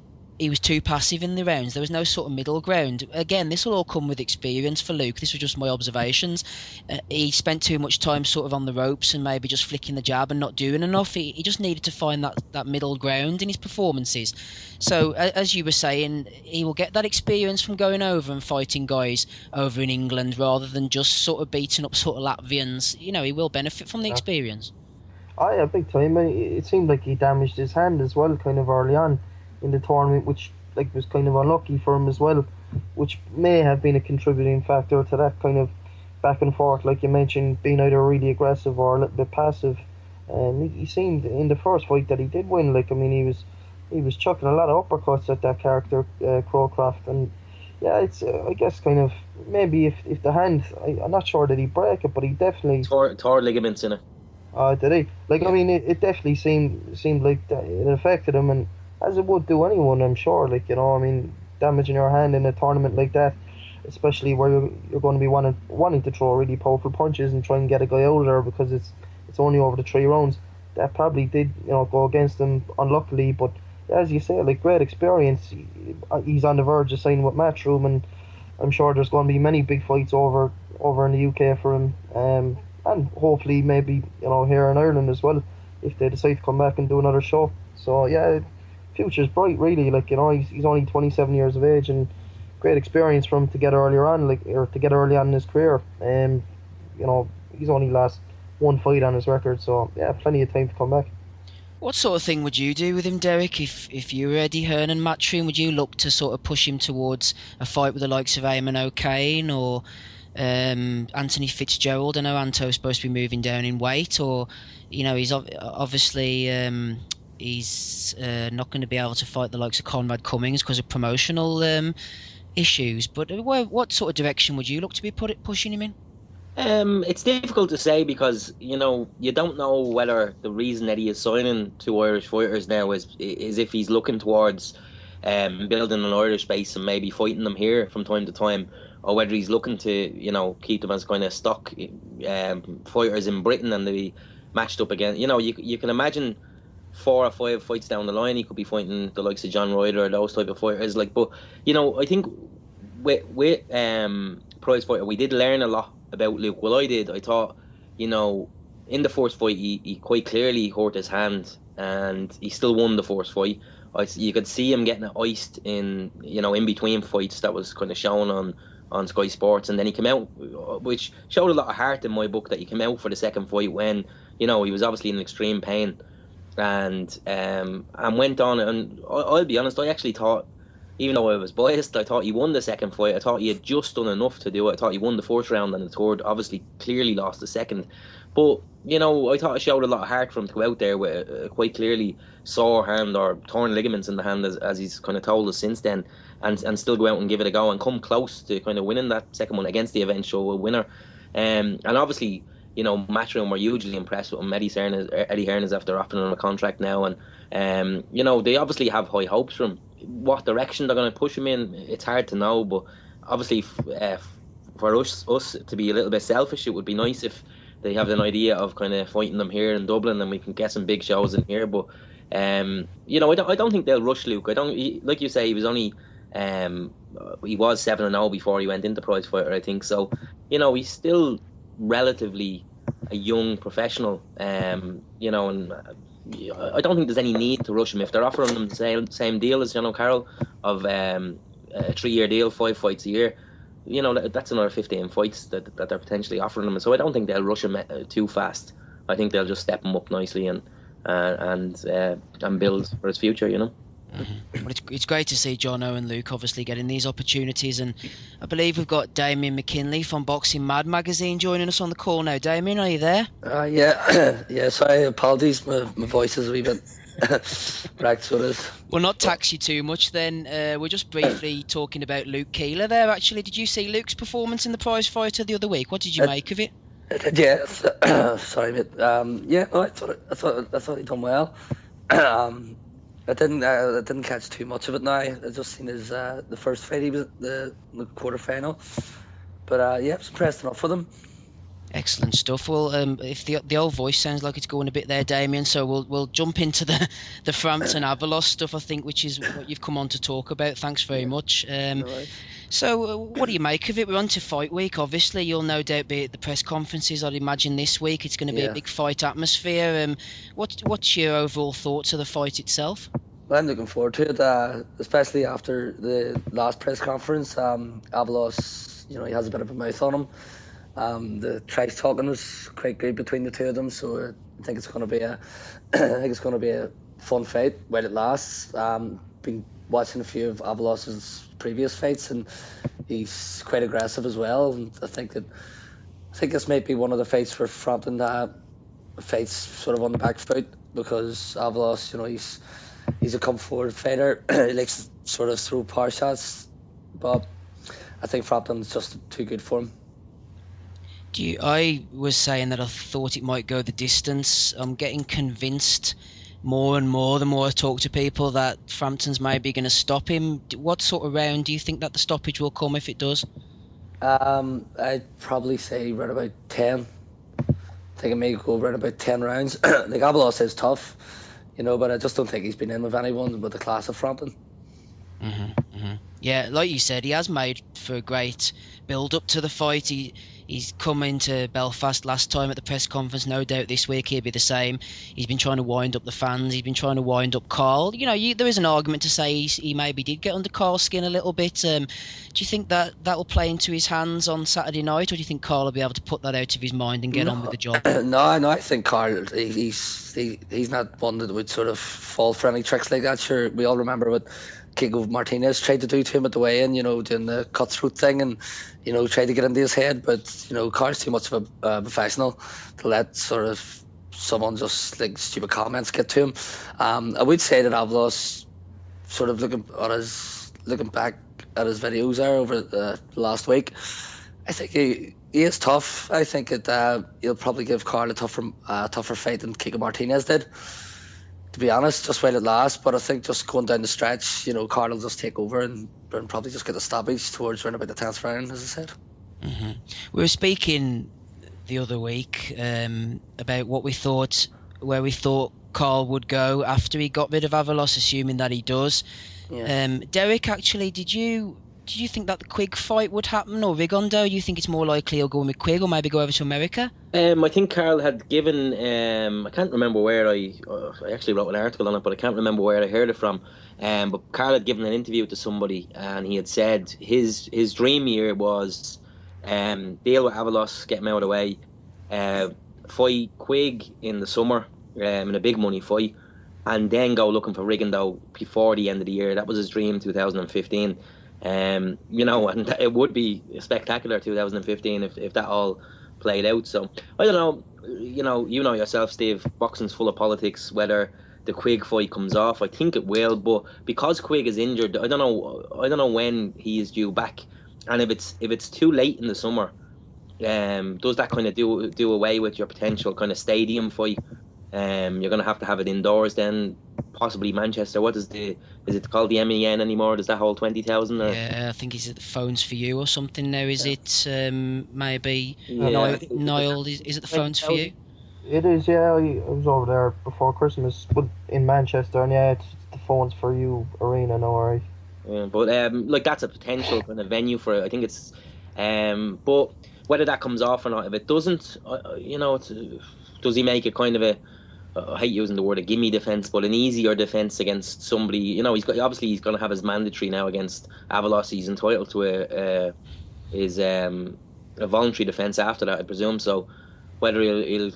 too passive in the rounds. There was no sort of middle ground. Again, this will all come with experience for Luke. This was just my observations. He spent too much time sort of on the ropes and maybe just flicking the jab and not doing enough. He just needed to find that middle ground in his performances. So, as you were saying, he will get that experience from going over and fighting guys over in England rather than just sort of beating up sort of Latvians. He will benefit from the experience. Oh yeah, big time. It seemed like he damaged his hand as well, kind of early on in the tournament, which was kind of unlucky for him as well, which may have been a contributing factor to that kind of back and forth, like you mentioned, being either really aggressive or a little bit passive. And he seemed in the first fight that he did win. Like, I mean, he was chucking a lot of uppercuts at that character, Crowcroft, and yeah, it's I guess kind of maybe if the hand, I'm not sure that he break it, but he definitely tore ligaments in it. Did he? Like, yeah. I mean, it definitely seemed like that it affected him, and as it would do anyone, I'm sure. Like, I mean, damaging your hand in a tournament like that, especially where you're going to be wanting to throw really powerful punches and try and get a guy out of there because it's only over the 3 rounds. That probably did go against him unluckily, but as you say, like, great experience. He's on the verge of signing with Matchroom, and I'm sure there's going to be many big fights over in the UK for him, and hopefully maybe here in Ireland as well if they decide to come back and do another show. So yeah, future's bright really. Like, he's only 27 years of age, and great experience for him to get early on in his career. He's only lost 1 fight on his record, so yeah, plenty of time to come back. What sort of thing would you do with him, Derek, if you were Eddie Hearn and Matchroom? Would you look to sort of push him towards a fight with the likes of Eamon O'Kane or Anthony Fitzgerald? I know Anto's supposed to be moving down in weight, or he's obviously he's not going to be able to fight the likes of Conrad Cummings because of promotional issues. But what sort of direction would you look to be pushing him in? It's difficult to say because you don't know whether the reason that he is signing two Irish fighters now is if he's looking towards building an Irish base and maybe fighting them here from time to time, or whether he's looking to keep them as kind of stock fighters in Britain and they be matched up again. You can imagine 4 or 5 fights down the line he could be fighting the likes of John Ryder or those type of fighters. But I think with prize fighter we did learn a lot about Luke. Well, I thought, in the first fight he quite clearly hurt his hand and he still won the first fight. You could see him getting iced in between fights that was kind of shown on Sky Sports, and then he came out, which showed a lot of heart in my book, that he came out for the second fight when he was obviously in extreme pain and went on. And I'll be honest, I actually thought, even though I was biased, I thought he won the second fight. I thought he had just done enough to do it. I thought he won the first round and the third. Obviously, clearly lost the second. But, I thought it showed a lot of heart for him to go out there with quite clearly sore hand or torn ligaments in the hand, as he's kind of told us since then, and still go out and give it a go and come close to kind of winning that second one against the eventual winner. And obviously, Matchroom were hugely impressed with him. Eddie Hearn is after offering him a contract now, and they obviously have high hopes for him. What direction they're going to push him in, it's hard to know. But obviously, for us to be a little bit selfish, it would be nice if they have an idea of kind of fighting them here in Dublin, and we can get some big shows in here. But I don't think they'll rush Luke. Like you say, he was only he was 7-0 before he went into prize fighter, I think. So he's still relatively a young professional, and I don't think there's any need to rush him. If they're offering him the same deal as Carl, of a 3-year deal, 5 fights a year, that's another 15 fights that they're potentially offering him. So I don't think they'll rush him too fast. I think they'll just step him up nicely and build for his future. Mm-hmm. Well, it's great to see Jono and Luke obviously getting these opportunities, and I believe we've got Damien McKinley from Boxing Mad magazine joining us on the call now. Damien, are you there? Yeah. Sorry, apologies. My voice is a wee bit racked, so it is. We'll not tax you too much then. We're just briefly talking about Luke Keeler there. Actually, did you see Luke's performance in the prize fighter the other week? What did you make of it? Yeah, sorry, mate. I thought he'd done well. I didn't catch too much of it now. I just seen his the first fight. He was the quarter final, but it was impressed enough with him. Excellent stuff. Well, if the old voice sounds like it's going a bit there, Damien, so we'll jump into the Frampton-Avalos stuff, I think, which is what you've come on to talk about. Thanks very much. Right. So, what do you make of it? We're on to fight week, obviously. You'll no doubt be at the press conferences, I'd imagine, this week. It's going to be a big fight atmosphere. What's your overall thoughts of the fight itself? Well, I'm looking forward to it, especially after the last press conference. Avalos, he has a bit of a mouth on him. The trash talking was quite good between the two of them, so I think it's going to be a fun fight while it lasts. Been watching a few of Avalos's previous fights, and he's quite aggressive as well. And I think this might be one of the fights where Frampton fights sort of on the back foot, because Avalos, he's a come forward fighter. He likes to sort of throw power shots, but I think Frampton's just too good for him. I was saying that I thought it might go the distance. I'm getting convinced more and more the more I talk to people that Frampton's maybe going to stop him. What sort of round do you think that the stoppage will come if it does? I'd probably say right about 10. I think it may go right about 10 rounds. Like, Avalos is tough, but I just don't think he's been in with anyone with the class of Frampton. Yeah, like you said, he has made for a great build up to the fight. He's come into Belfast last time at the press conference. No doubt this week he'll be the same. He's been trying to wind up the fans. He's been trying to wind up Carl. There is an argument to say he maybe did get under Carl's skin a little bit. Do you think that will play into his hands on Saturday night, or do you think Carl will be able to put that out of his mind and get on with the job? No, I think Carl, he's not one that would sort of fall for any tricks like that. Sure, we all remember what Kiko Martinez tried to do to him at the weigh-in, doing the cutthroat thing and, tried to get into his head. But, Carl's too much of a professional to let sort of someone just like stupid comments get to him. I would say that Avalos, sort of looking back at his videos there over the last week, I think he is tough. I think he'll probably give Carl a tougher fight than Kiko Martinez did, to be honest, just while it lasts. But I think just going down the stretch, Carl will just take over and probably just get the stoppage towards around about the 10th round, as I said. Mm-hmm. We were speaking the other week about where we thought Carl would go after he got rid of Avalos, assuming that he does. Yeah. Derek, actually, did you think that the Quigg fight would happen, or Rigondeaux? You think it's more likely he'll go with Quigg or maybe go over to America? I think Carl had given, I can't remember where I actually wrote an article on it, but I can't remember where I heard it from. But Carl had given an interview to somebody, and he had said his dream year was deal with Avalos, get him out of the way, fight Quigg in the summer in a big money fight, and then go looking for Rigondeaux before the end of the year. That was his dream, 2015. And it would be a spectacular 2015 if that all played out. So I don't know, you know yourself, Steve, boxing's full of politics. Whether the Quigg fight comes off, I think it will, but because Quigg is injured, I don't know when he is due back. And if it's too late in the summer, does that kind of do away with your potential kind of stadium fight? You're going to have it indoors then, possibly Manchester. Is it called the MEN anymore? Does that hold 20,000? Yeah, I think it's at the Phones for You or something now, is it? Maybe Niall, is it the Phones for You? It is, yeah. I was over there before Christmas, but in Manchester, and yeah, it's the Phones for You arena now, alright. Yeah, but that's a potential kind of venue for it. I think it's, but whether that comes off or not, if it doesn't, does he make it kind of I hate using the word a gimme defence, but an easier defence against somebody? He's going to have his mandatory now against Avalos. He's entitled to a voluntary defence after that, I presume. So whether he'll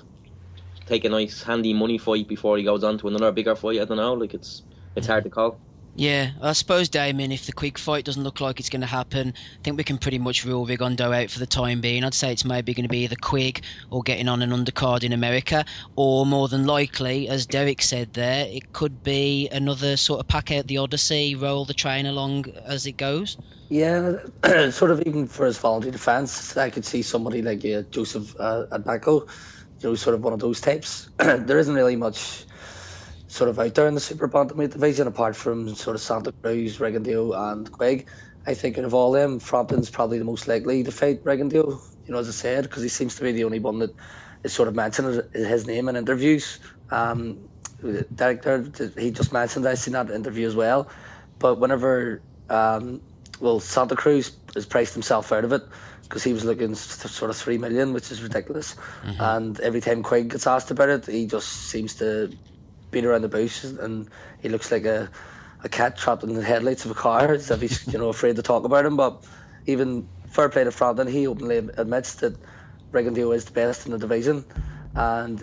take a nice handy money fight before he goes on to another bigger fight, I don't know. It's hard to call. Yeah, I suppose, Damien, if the Quigg fight doesn't look like it's going to happen, I think we can pretty much rule Rigondeaux out for the time being. I'd say it's maybe going to be either Quigg or getting on an undercard in America, or more than likely, as Derek said there, it could be another sort of pack out the Odyssey, roll the train along as it goes. Yeah, sort of even for his voluntary defence, I could see somebody like Joseph Adbako, sort of one of those types. There isn't really much sort of out there in the super bantamweight division apart from sort of Santa Cruz, Rigondeaux and Quigg. I think out of all them, Frampton's probably the most likely to fight Rigondeaux, as I said, because he seems to be the only one that is sort of mentioned his name in interviews. Derek there, he just mentioned, I seen that interview as well. But whenever, Santa Cruz has priced himself out of it because he was looking sort of 3 million, which is ridiculous. Mm-hmm. And every time Quigg gets asked about it, he just seems to beat around the bush, and he looks like a cat trapped in the headlights of a car, as if he's afraid to talk about him. But even fair play to Frampton, he openly admits that Rigondeaux is the best in the division, and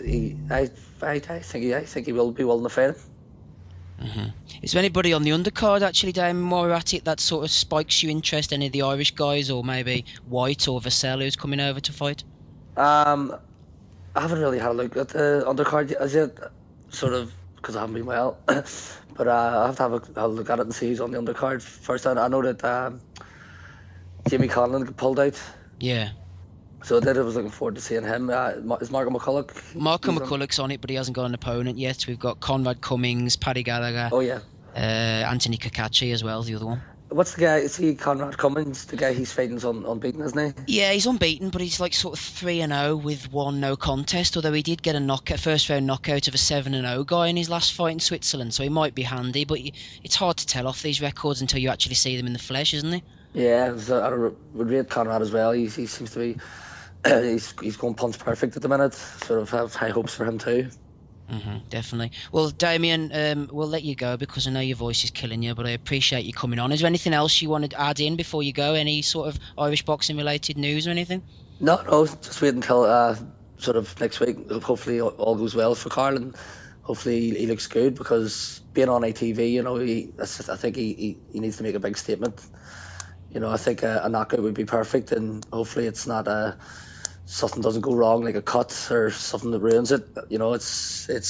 I think he will be willing to fight him. Mm-hmm. Is there anybody on the undercard actually, Damien, while we're at it, that sort of spikes your interest? Any of the Irish guys, or maybe White or Vassell, who's coming over to fight? I haven't really had a look at the undercard as yet, sort of, because I haven't been well. But I have to have a look at it and see who's on the undercard first. I know that Jamie Conlon pulled out. Yeah. So I was looking forward to seeing him. Is Marco McCulloch? Marco McCulloch's on it, but he hasn't got an opponent yet. We've got Conrad Cummings, Paddy Gallagher. Oh, yeah. Anthony Kakachi as well, the other one. What's the guy? Is he Conrad Cummings? The guy he's fighting's unbeaten, isn't he? Yeah, he's unbeaten, but he's like sort of 3-0 with one no contest. Although he did get a first round knockout of a 7-0 guy in his last fight in Switzerland, so he might be handy. But it's hard to tell off these records until you actually see them in the flesh, isn't it? Yeah, I would rate Conrad as well. He seems to be he's going punch perfect at the minute. Sort of have high hopes for him too. Definitely. Well, Damien, we'll let you go because I know your voice is killing you, but I appreciate you coming on. Is there anything else you want to add in before you go? Any sort of Irish boxing related news or anything? No, just wait until sort of next week. Hopefully all goes well for Carl, and hopefully he looks good, because being on ATV, you know, I think he needs to make a big statement. You know, I think a knockout would be perfect, and hopefully it's not something doesn't go wrong, like a cut or something that ruins it. You know, it's big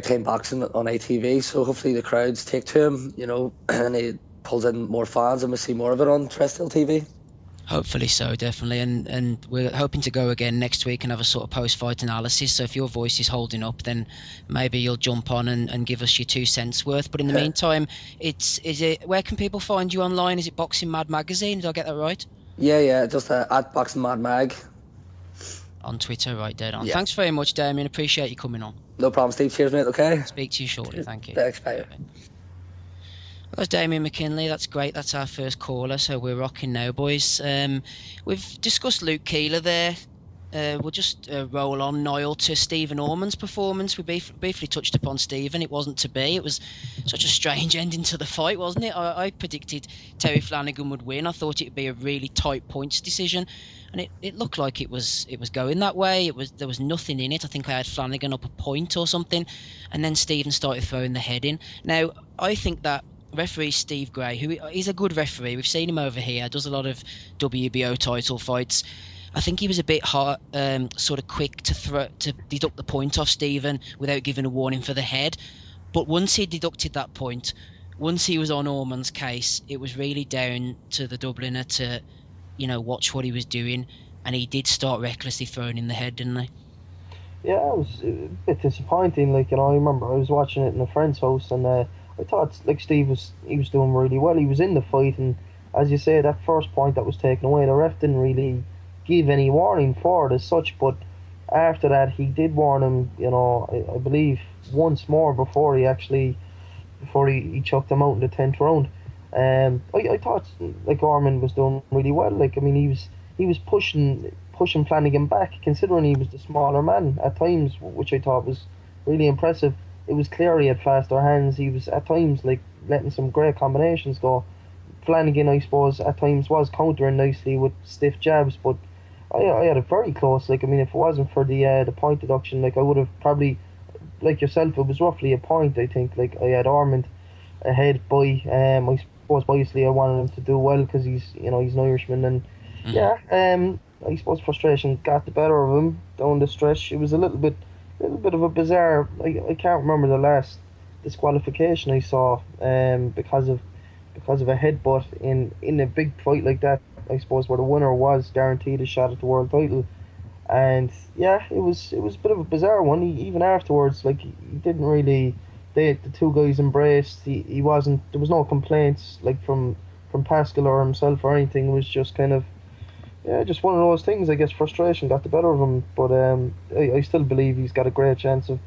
time boxing on ATV, so hopefully the crowds take to him, you know, and he pulls in more fans and we see more of it on terrestrial TV. Hopefully so, definitely, and we're hoping to go again next week and have a sort of post-fight analysis. So if your voice is holding up, then maybe you'll jump on and give us your 2 cents worth. But in the meantime, where can people find you online? Is it Boxing Mad Magazine? Did I get that right? Yeah, just at Boxing Mad Mag on Twitter, right, dead on. Yeah. Thanks very much, Damien. Appreciate you coming on. No problem, Steve. Cheers, mate. Okay. Speak to you shortly. Thank you. Thanks, bye. That's Damien McKinley. That's great. That's our first caller, so we're rocking now, boys. We've discussed Luke Keeler there. We'll just roll on, Niall, to Stephen Ormond's performance. We briefly touched upon Stephen. It wasn't to be. It was such a strange ending to the fight, wasn't it? I predicted Terry Flanagan would win. I thought it would be a really tight points decision, and it looked like it was going that way. There was nothing in it. I think I had Flanagan up a point or something, and then Stephen started throwing the head in. Now, I think that referee Steve Gray, he's a good referee. We've seen him over here. Does a lot of WBO title fights. I think he was a bit hard, sort of quick to deduct the point off Stephen without giving a warning for the head. But once he deducted that point, once he was on Ormond's case, it was really down to the Dubliner to, watch what he was doing, and he did start recklessly throwing in the head, didn't he? Yeah, it was a bit disappointing. I remember I was watching it in a friend's house, and I thought Steve was doing really well. He was in the fight, and as you say, that first point that was taken away, the ref didn't really give any warning for it as such, but after that he did warn him, I believe once more before he chucked him out in the 10th round. I thought Ormond was doing really well. He was pushing Flanagan back, considering he was the smaller man at times, which I thought was really impressive. It was clear he had faster hands. He was at times letting some great combinations go. Flanagan, I suppose, at times was countering nicely with stiff jabs, but I had it very close. If it wasn't for the point deduction, I would have probably, like yourself, it was roughly a point. I think I had Ormond ahead by. I suppose obviously I wanted him to do well because he's an Irishman, and I suppose frustration got the better of him down the stretch. It was a little bit of a bizarre. I can't remember the last disqualification I saw because of a headbutt in a big fight like that, I suppose, where the winner was guaranteed a shot at the world title. And yeah, it was a bit of a bizarre one. Even afterwards, he didn't really. The two guys embraced. He wasn't. There was no complaints from Pascal or himself or anything. It was just kind of just one of those things. I guess frustration got the better of him. But I still believe he's got a great chance of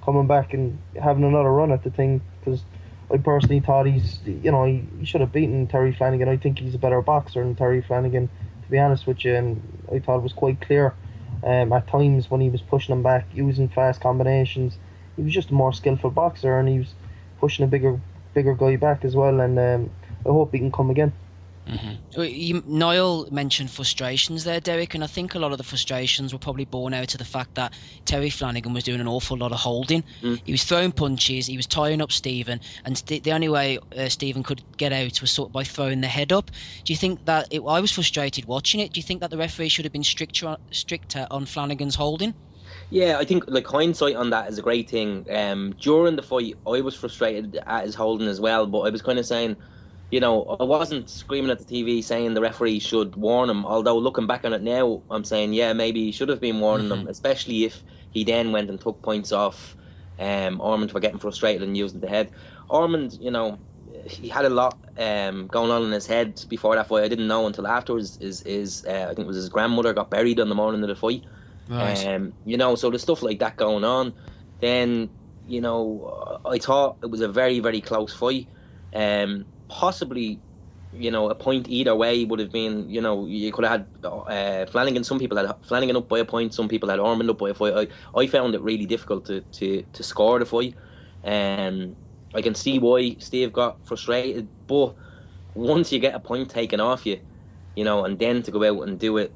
coming back and having another run at the thing, because I personally thought he should have beaten Terry Flanagan. I think he's a better boxer than Terry Flanagan, to be honest with you, and I thought it was quite clear at times when he was pushing him back, using fast combinations. He was just a more skillful boxer, and he was pushing a bigger guy back as well, and I hope he can come again. Niall mentioned frustrations there, Derek, and I think a lot of the frustrations were probably born out of the fact that Terry Flanagan was doing an awful lot of holding. He was throwing punches, he was tying up Stephen, and the only way Stephen could get out was sort of by throwing the head up. Do you think that I was frustrated watching it? Do you think that the referee should have been stricter on Flanagan's holding? Yeah, I think hindsight on that is a great thing. During the fight, I was frustrated at his holding as well, but I was kind of saying, I wasn't screaming at the TV saying the referee should warn him, although looking back on it now, I'm saying, maybe he should have been warning him, especially if he then went and took points off Ormond for getting frustrated and using the head. Ormond, he had a lot going on in his head before that fight. I didn't know until afterwards. I think it was his grandmother got buried on the morning of the fight. Right. So there's stuff like that going on. Then, I thought it was a very, very close fight. Possibly, a point either way would have been, you could have had Flanagan. Some people had Flanagan up by a point. Some people had Ormond up by a fight. I found it really difficult to score the fight. I can see why Steve got frustrated, but once you get a point taken off you, and then to go out and do it,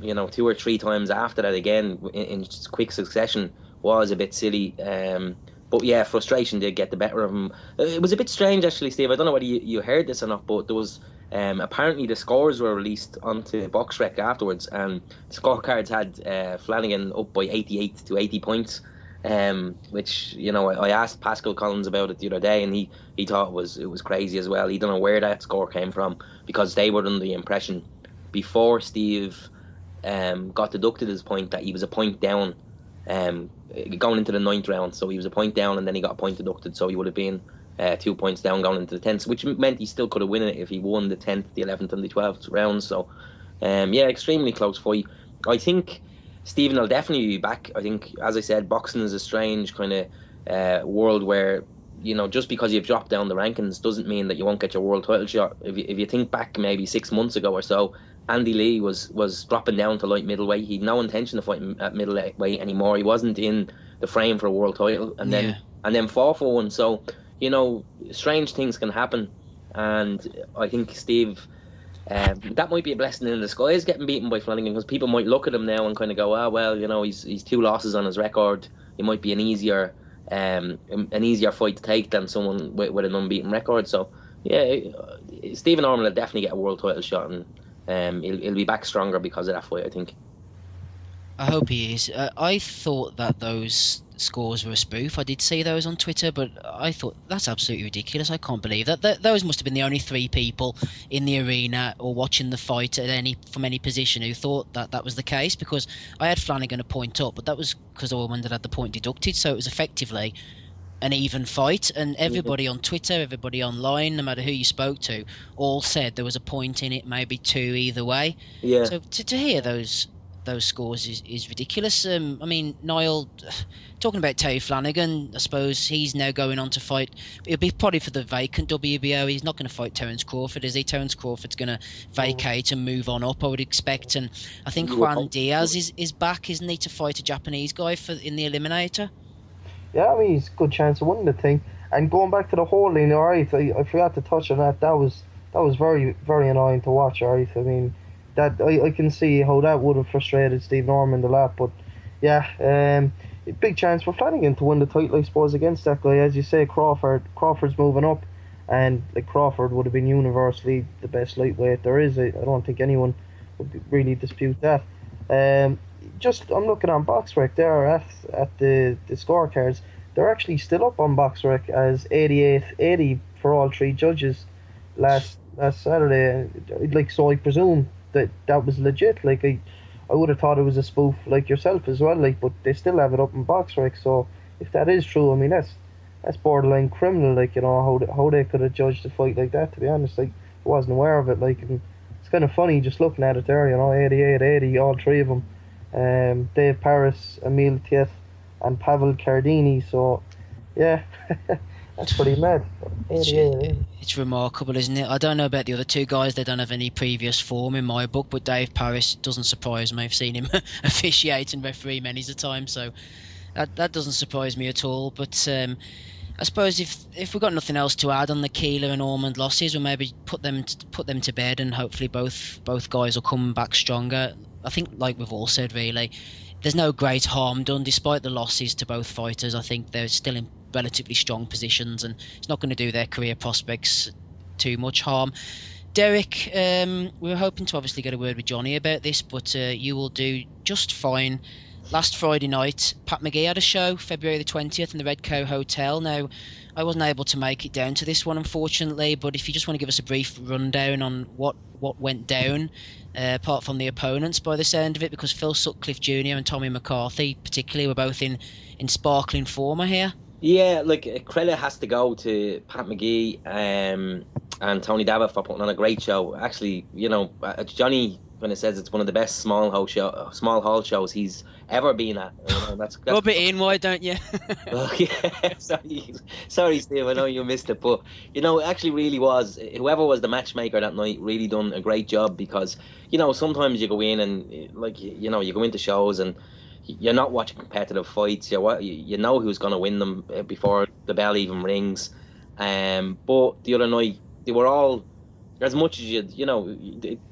2 or 3 times after that again in quick succession was a bit silly. But yeah, frustration did get the better of him. It was a bit strange actually, Steve. I don't know whether you heard this or not, but there was apparently the scores were released onto BoxRec afterwards, and the scorecards had Flanagan up by 88 to 80 points. Which I asked Pascal Collins about it the other day, and he thought it was crazy as well. He don't know where that score came from, because they were under the impression before Steve got deducted his point that he was a point down going into the 9th round. So he was a point down, and then he got a point deducted, so he would have been 2 points down going into the 10th, which meant he still could have won it if he won the 10th, the 11th and the 12th rounds. So extremely close fight. I think Stephen will definitely be back. I think, as I said, boxing is a strange kind of world where, just because you've dropped down the rankings doesn't mean that you won't get your world title shot. If you think back maybe 6 months ago or so, Andy Lee was dropping down to light middleweight. He had no intention of fighting at middleweight anymore. He wasn't in the frame for a world title, and then fought for one. So, strange things can happen, and I think Steve, that might be a blessing in disguise, getting beaten by Flanagan, because people might look at him now and kind of go, well, he's 2 losses on his record. It might be an easier fight to take than someone with an unbeaten record. So yeah, Stephen Ormond will definitely get a world title shot, and he'll be back stronger because of that fight, I think. I hope he is. I thought that those scores were a spoof. I did see those on Twitter, but I thought that's absolutely ridiculous. I can't believe that. Those must have been the only 3 people in the arena or watching the fight from any position who thought that was the case, because I had Flanagan a point up, but that was because Ormond had the point deducted, so it was effectively an even fight, and everybody on Twitter, everybody online, no matter who you spoke to, all said there was a point in it, maybe 2 either way. Yeah. So to hear those scores is ridiculous. I mean, Niall, talking about Terry Flanagan, I suppose he's now going on to fight. It'll be probably for the vacant WBO. He's not going to fight Terence Crawford, is he? Terence Crawford's going to vacate and move on up, I would expect. And I think Juan Diaz is back, isn't he, to fight a Japanese guy in the Eliminator? Yeah, I mean, he's a good chance of winning the thing. And going back to the holding, all right, I forgot to touch on that. That was very, very annoying to watch, all right. I mean, that I can see how that would have frustrated Steve Ormond a lot, but yeah, big chance for Flanagan to win the title, I suppose, against that guy. As you say, Crawford's moving up, and Crawford would have been universally the best lightweight there is. I don't think anyone would really dispute that. I'm looking on BoxRec there at the scorecards. They're actually still up on BoxRec as 88-80 for all 3 judges last Saturday. So I presume that was legit. I would have thought it was a spoof like yourself as well, but they still have it up in BoxRec. So if that is true, I mean, that's borderline criminal, how they could have judged a fight like that, to be honest. I wasn't aware of it, and it's kind of funny just looking at it there, 88-80, all 3 of them. Dave Paris, Emil Thiet and Pavel Cardini, so yeah. That's pretty mad. It's remarkable, isn't it? I don't know about the other 2 guys. They don't have any previous form in my book, but Dave Paris doesn't surprise me. I've seen him officiate and referee many a time, so that doesn't surprise me at all. But I suppose if we've got nothing else to add on the Keeler and Ormond losses, we'll maybe put them to bed, and hopefully both guys will come back stronger. I think, like we've all said, really, there's no great harm done despite the losses to both fighters. I think they're still in relatively strong positions, and it's not going to do their career prospects too much harm. Derek, we were hoping to obviously get a word with Johnny about this, but you will do just fine. Last Friday night, Pat Magee had a show, February the 20th, in the Red Cow Hotel. Now, I wasn't able to make it down to this one, unfortunately, but if you just want to give us a brief rundown on what went down, apart from the opponents by the sound of it, because Phil Sutcliffe Jr. and Tommy McCarthy particularly were both in sparkling form, I hear. Yeah, credit has to go to Pat Magee and Tony Davitt for putting on a great show. Actually, Johnny kind of says it's one of the best small hall shows he's ever been at. You know, that's Rub it in, why don't you? Oh, yeah, sorry, Steve. I know you missed it, but you know, it actually really was. Whoever was the matchmaker that night really done a great job, because you know sometimes you go in and like you know you go into shows and you're not watching competitive fights. You know who's going to win them before the bell even rings. But the other night they were all, as much as you know,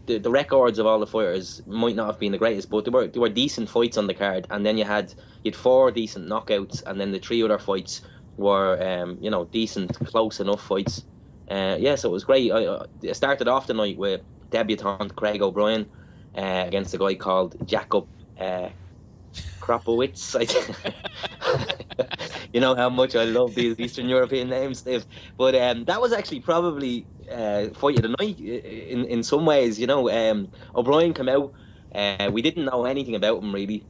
the records of all the fighters might not have been the greatest, but they were decent fights on the card. And then you had 4 decent knockouts, and then the 3 other fights were you know, decent, close enough fights. Yeah, so it was great. I started off the night with debutant Craig O'Brien against a guy called Jakob Kropowicz. You know how much I love these Eastern European names, Steve. But that was actually probably fight of the night in some ways. You know, O'Brien came out. We didn't know anything about him really,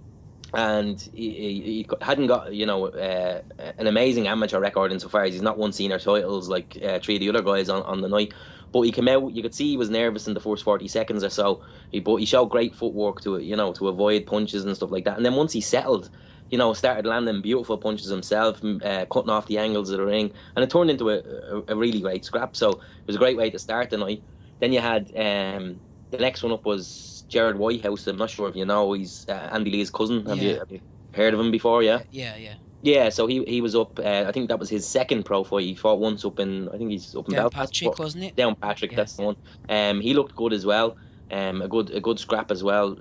and he hadn't got, you know, an amazing amateur record insofar as he's not won senior titles like 3 of the other guys on the night. But he came out, you could see he was nervous in the first 40 seconds or so. But he showed great footwork to, you know, to avoid punches and stuff like that. And then once he settled, you know, started landing beautiful punches himself, cutting off the angles of the ring, and it turned into a really great scrap. So it was a great way to start the night. Then you had the next one up was Gerard Whitehouse. I'm not sure if you know, he's Andy Lee's cousin. Have you heard of him before? Yeah. Yeah, so he was up. I think that was his second pro fight. He fought once up in, I think he's up in Belfast. Patrick, wasn't it? Downpatrick, yeah. That's the one. He looked good as well. A good scrap as well.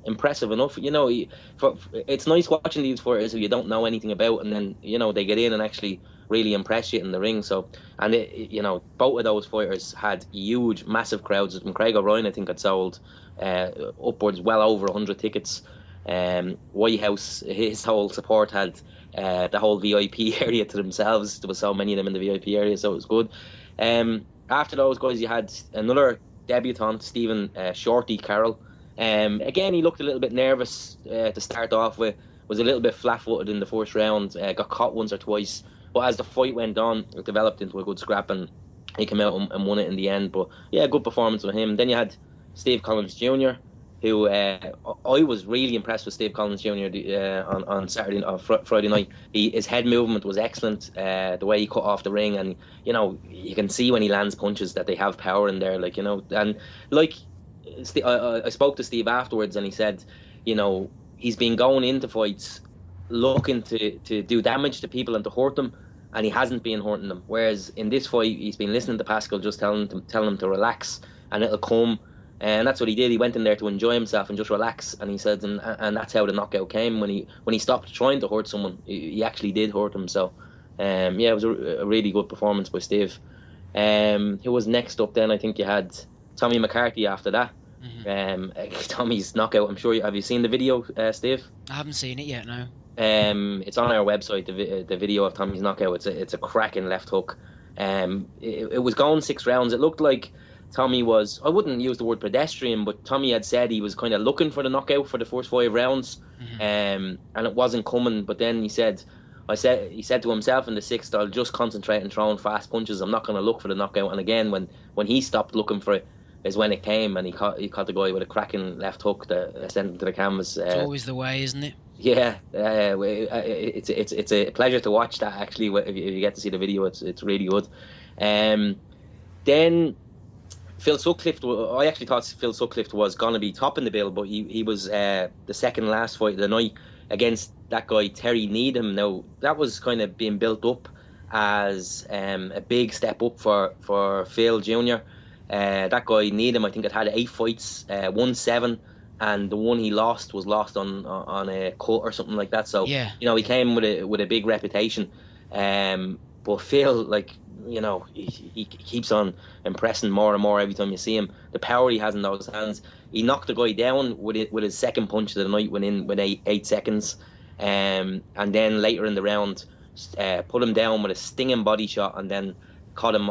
Impressive enough. You know, it's nice watching these fighters who you don't know anything about, and then you know they get in and actually really impress you in the ring. So, and you know, both of those fighters had huge, massive crowds. And Craig O'Brien, I think, had sold upwards well over 100 tickets. Whitehouse, his whole support had the whole VIP area to themselves. There was so many of them in the VIP area, so it was good. After those guys, you had another debutant, Stephen Shorty Carroll. Again, he looked a little bit nervous to start off with, was a little bit flat-footed in the first round, got caught once or twice, but as the fight went on, it developed into a good scrap, and he came out and won it in the end. But yeah, good performance with him. Then you had Steve Collins Jr., who I was really impressed with Steve Collins Jr. On Saturday or Friday night. His head movement was excellent. The way he cut off the ring, and you know, you can see when he lands punches that they have power in there. Like, you know, and like I spoke to Steve afterwards, and he said, you know, he's been going into fights looking to do damage to people and to hurt them, and he hasn't been hurting them. Whereas in this fight, he's been listening to Pascal, just telling him to relax, and it'll come. And that's what he did. He went in there to enjoy himself and just relax. And he said, and that's how the knockout came. When he stopped trying to hurt someone, he actually did hurt him. So, yeah, it was a really good performance by Steve. Who was next up then? I think you had Tommy McCarthy after that. Mm-hmm. Tommy's knockout. I'm sure have you seen the video, Steve? I haven't seen it yet. No. It's on our website. The video of Tommy's knockout. It's a cracking left hook. It was going 6 rounds. It looked like Tommy was, I wouldn't use the word pedestrian, but Tommy had said he was kind of looking for the knockout for the first 5 rounds, and it wasn't coming. But then he said to himself in the 6th, I'll just concentrate on throwing fast punches. I'm not going to look for the knockout. And again, when he stopped looking for it, is when it came, and he caught the guy with a cracking left hook that sent him to the canvas. It's always the way, isn't it? Yeah, it's a pleasure to watch that actually. If you get to see the video, it's really good. Then Phil Sutcliffe, I actually thought Phil Sutcliffe was going to be top in the bill, but he was the second last fight of the night against that guy Terry Needham. Now that was kind of being built up as a big step up for Phil Jr. That guy Needham, I think, had 8 fights, won 7, and the one he lost was lost on a cut or something like that. So yeah, you know, he came with a big reputation. But Phil, like, you know, he keeps on impressing more and more every time you see him. The power he has in those hands. He knocked the guy down with his second punch of the night within 8 seconds, and then later in the round, put him down with a stinging body shot, and then caught him.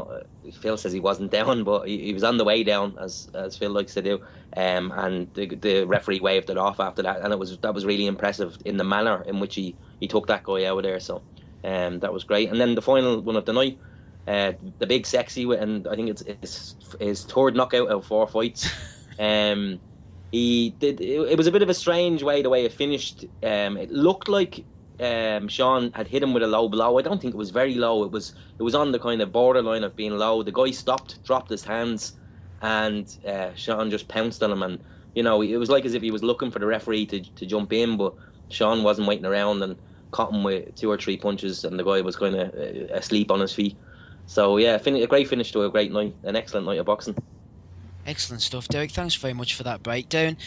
Phil says he wasn't down, but he was on the way down, as Phil likes to do. And the referee waved it off after that, and that was really impressive in the manner in which he took that guy out of there. So, that was great. And then the final one of the night, the big sexy, and I think it's his third knockout out of 4 fights. he did. It was a bit of a strange way the way it finished. It looked like Sean had hit him with a low blow. I don't think it was very low. It was on the kind of borderline of being low. The guy stopped, dropped his hands, and Sean just pounced on him. And it was like as if he was looking for the referee to jump in, but Sean wasn't waiting around and caught him with 2 or 3 punches, and the guy was kind of asleep on his feet. So yeah, a great finish to a great night, an excellent night of boxing. Excellent stuff, Derek. Thanks very much for that breakdown.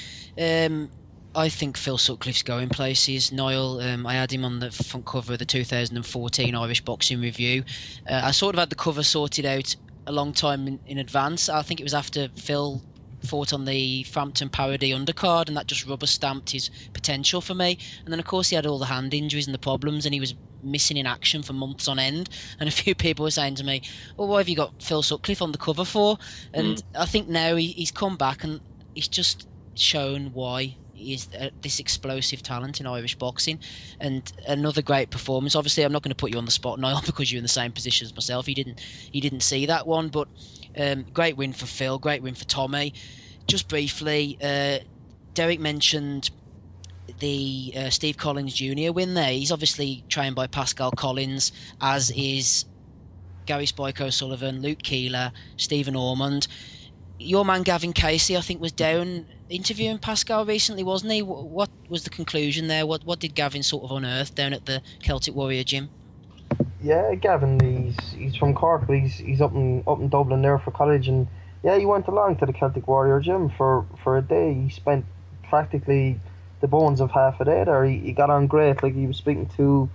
I think Phil Sutcliffe's going places. Niall, I had him on the front cover of the 2014 Irish Boxing Review. I sort of had the cover sorted out a long time in advance. I think it was after Phil fought on the Frampton parody undercard, and that just rubber stamped his potential for me. And then of course he had all the hand injuries and the problems, and he was missing in action for months on end, and a few people were saying to me, well, why have you got Phil Sutcliffe on the cover for? And I think now he's come back and he's just shown why he is this explosive talent in Irish boxing, and another great performance. Obviously I'm not going to put you on the spot, Niall, because you're in the same position as myself. He didn't see that one, but great win for Phil, great win for Tommy. Just briefly, Derek mentioned the Steve Collins Jr. win there. He's obviously trained by Pascal Collins, as is Gary Spike O'Sullivan, Luke Keeler, Stephen Ormond. Your man Gavin Casey, I think, was down interviewing Pascal recently, wasn't he? What was the conclusion there? What did Gavin sort of unearth down at the Celtic Warrior gym? Yeah, Gavin, he's from Cork, but he's up in Dublin there for college, and yeah, he went along to the Celtic Warrior gym for a day. He spent practically the bones of half a day there. He got on great. Like, he was speaking to,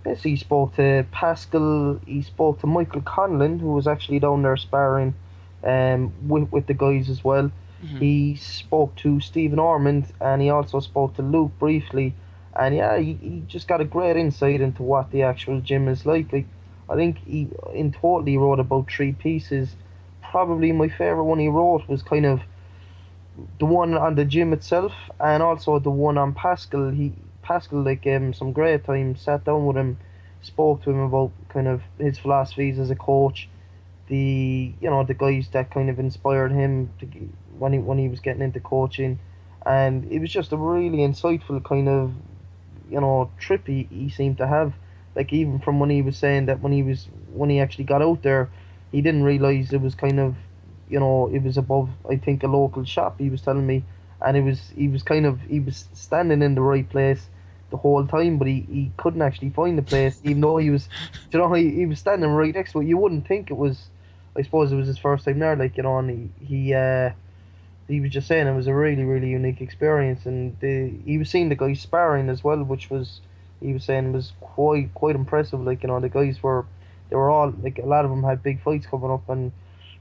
yes, he spoke to Pascal, he spoke to Michael Conlon, who was actually down there sparring with the guys as well. Mm-hmm. He spoke to Stephen Ormond, and he also spoke to Luke briefly. And yeah, he just got a great insight into what the actual gym is like. Like, I think he in total he wrote about 3 pieces. Probably my favourite one he wrote was kind of the one on the gym itself, and also the one on Pascal. Pascal gave him some great time, sat down with him, spoke to him about kind of his philosophies as a coach, the guys that kind of inspired him when he was getting into coaching, and it was just a really insightful kind of trip he seemed to have. Like, even from when he was saying that when he actually got out there, he didn't realise it was kind of, it was above, I think, a local shop, he was telling me, and he was standing in the right place the whole time, but he couldn't actually find the place, even though he was, he was standing right next to it. You wouldn't think it was, I suppose it was his first time there, and he was just saying it was a really, really unique experience, and he was seeing the guys sparring as well, which was, he was saying, was quite impressive. Like, the guys they were all, like, a lot of them had big fights coming up, and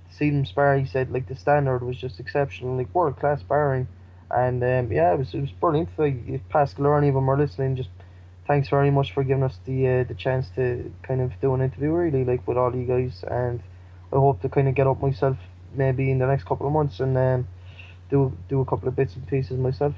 to see them spar, he said, like, the standard was just exceptional, like, world class sparring. And yeah, it was brilliant. Like, if Pascal or any of them are listening, just thanks very much for giving us the chance to kind of do an interview, really, like, with all you guys. And I hope to kind of get up myself maybe in the next couple of months and do a couple of bits and pieces myself,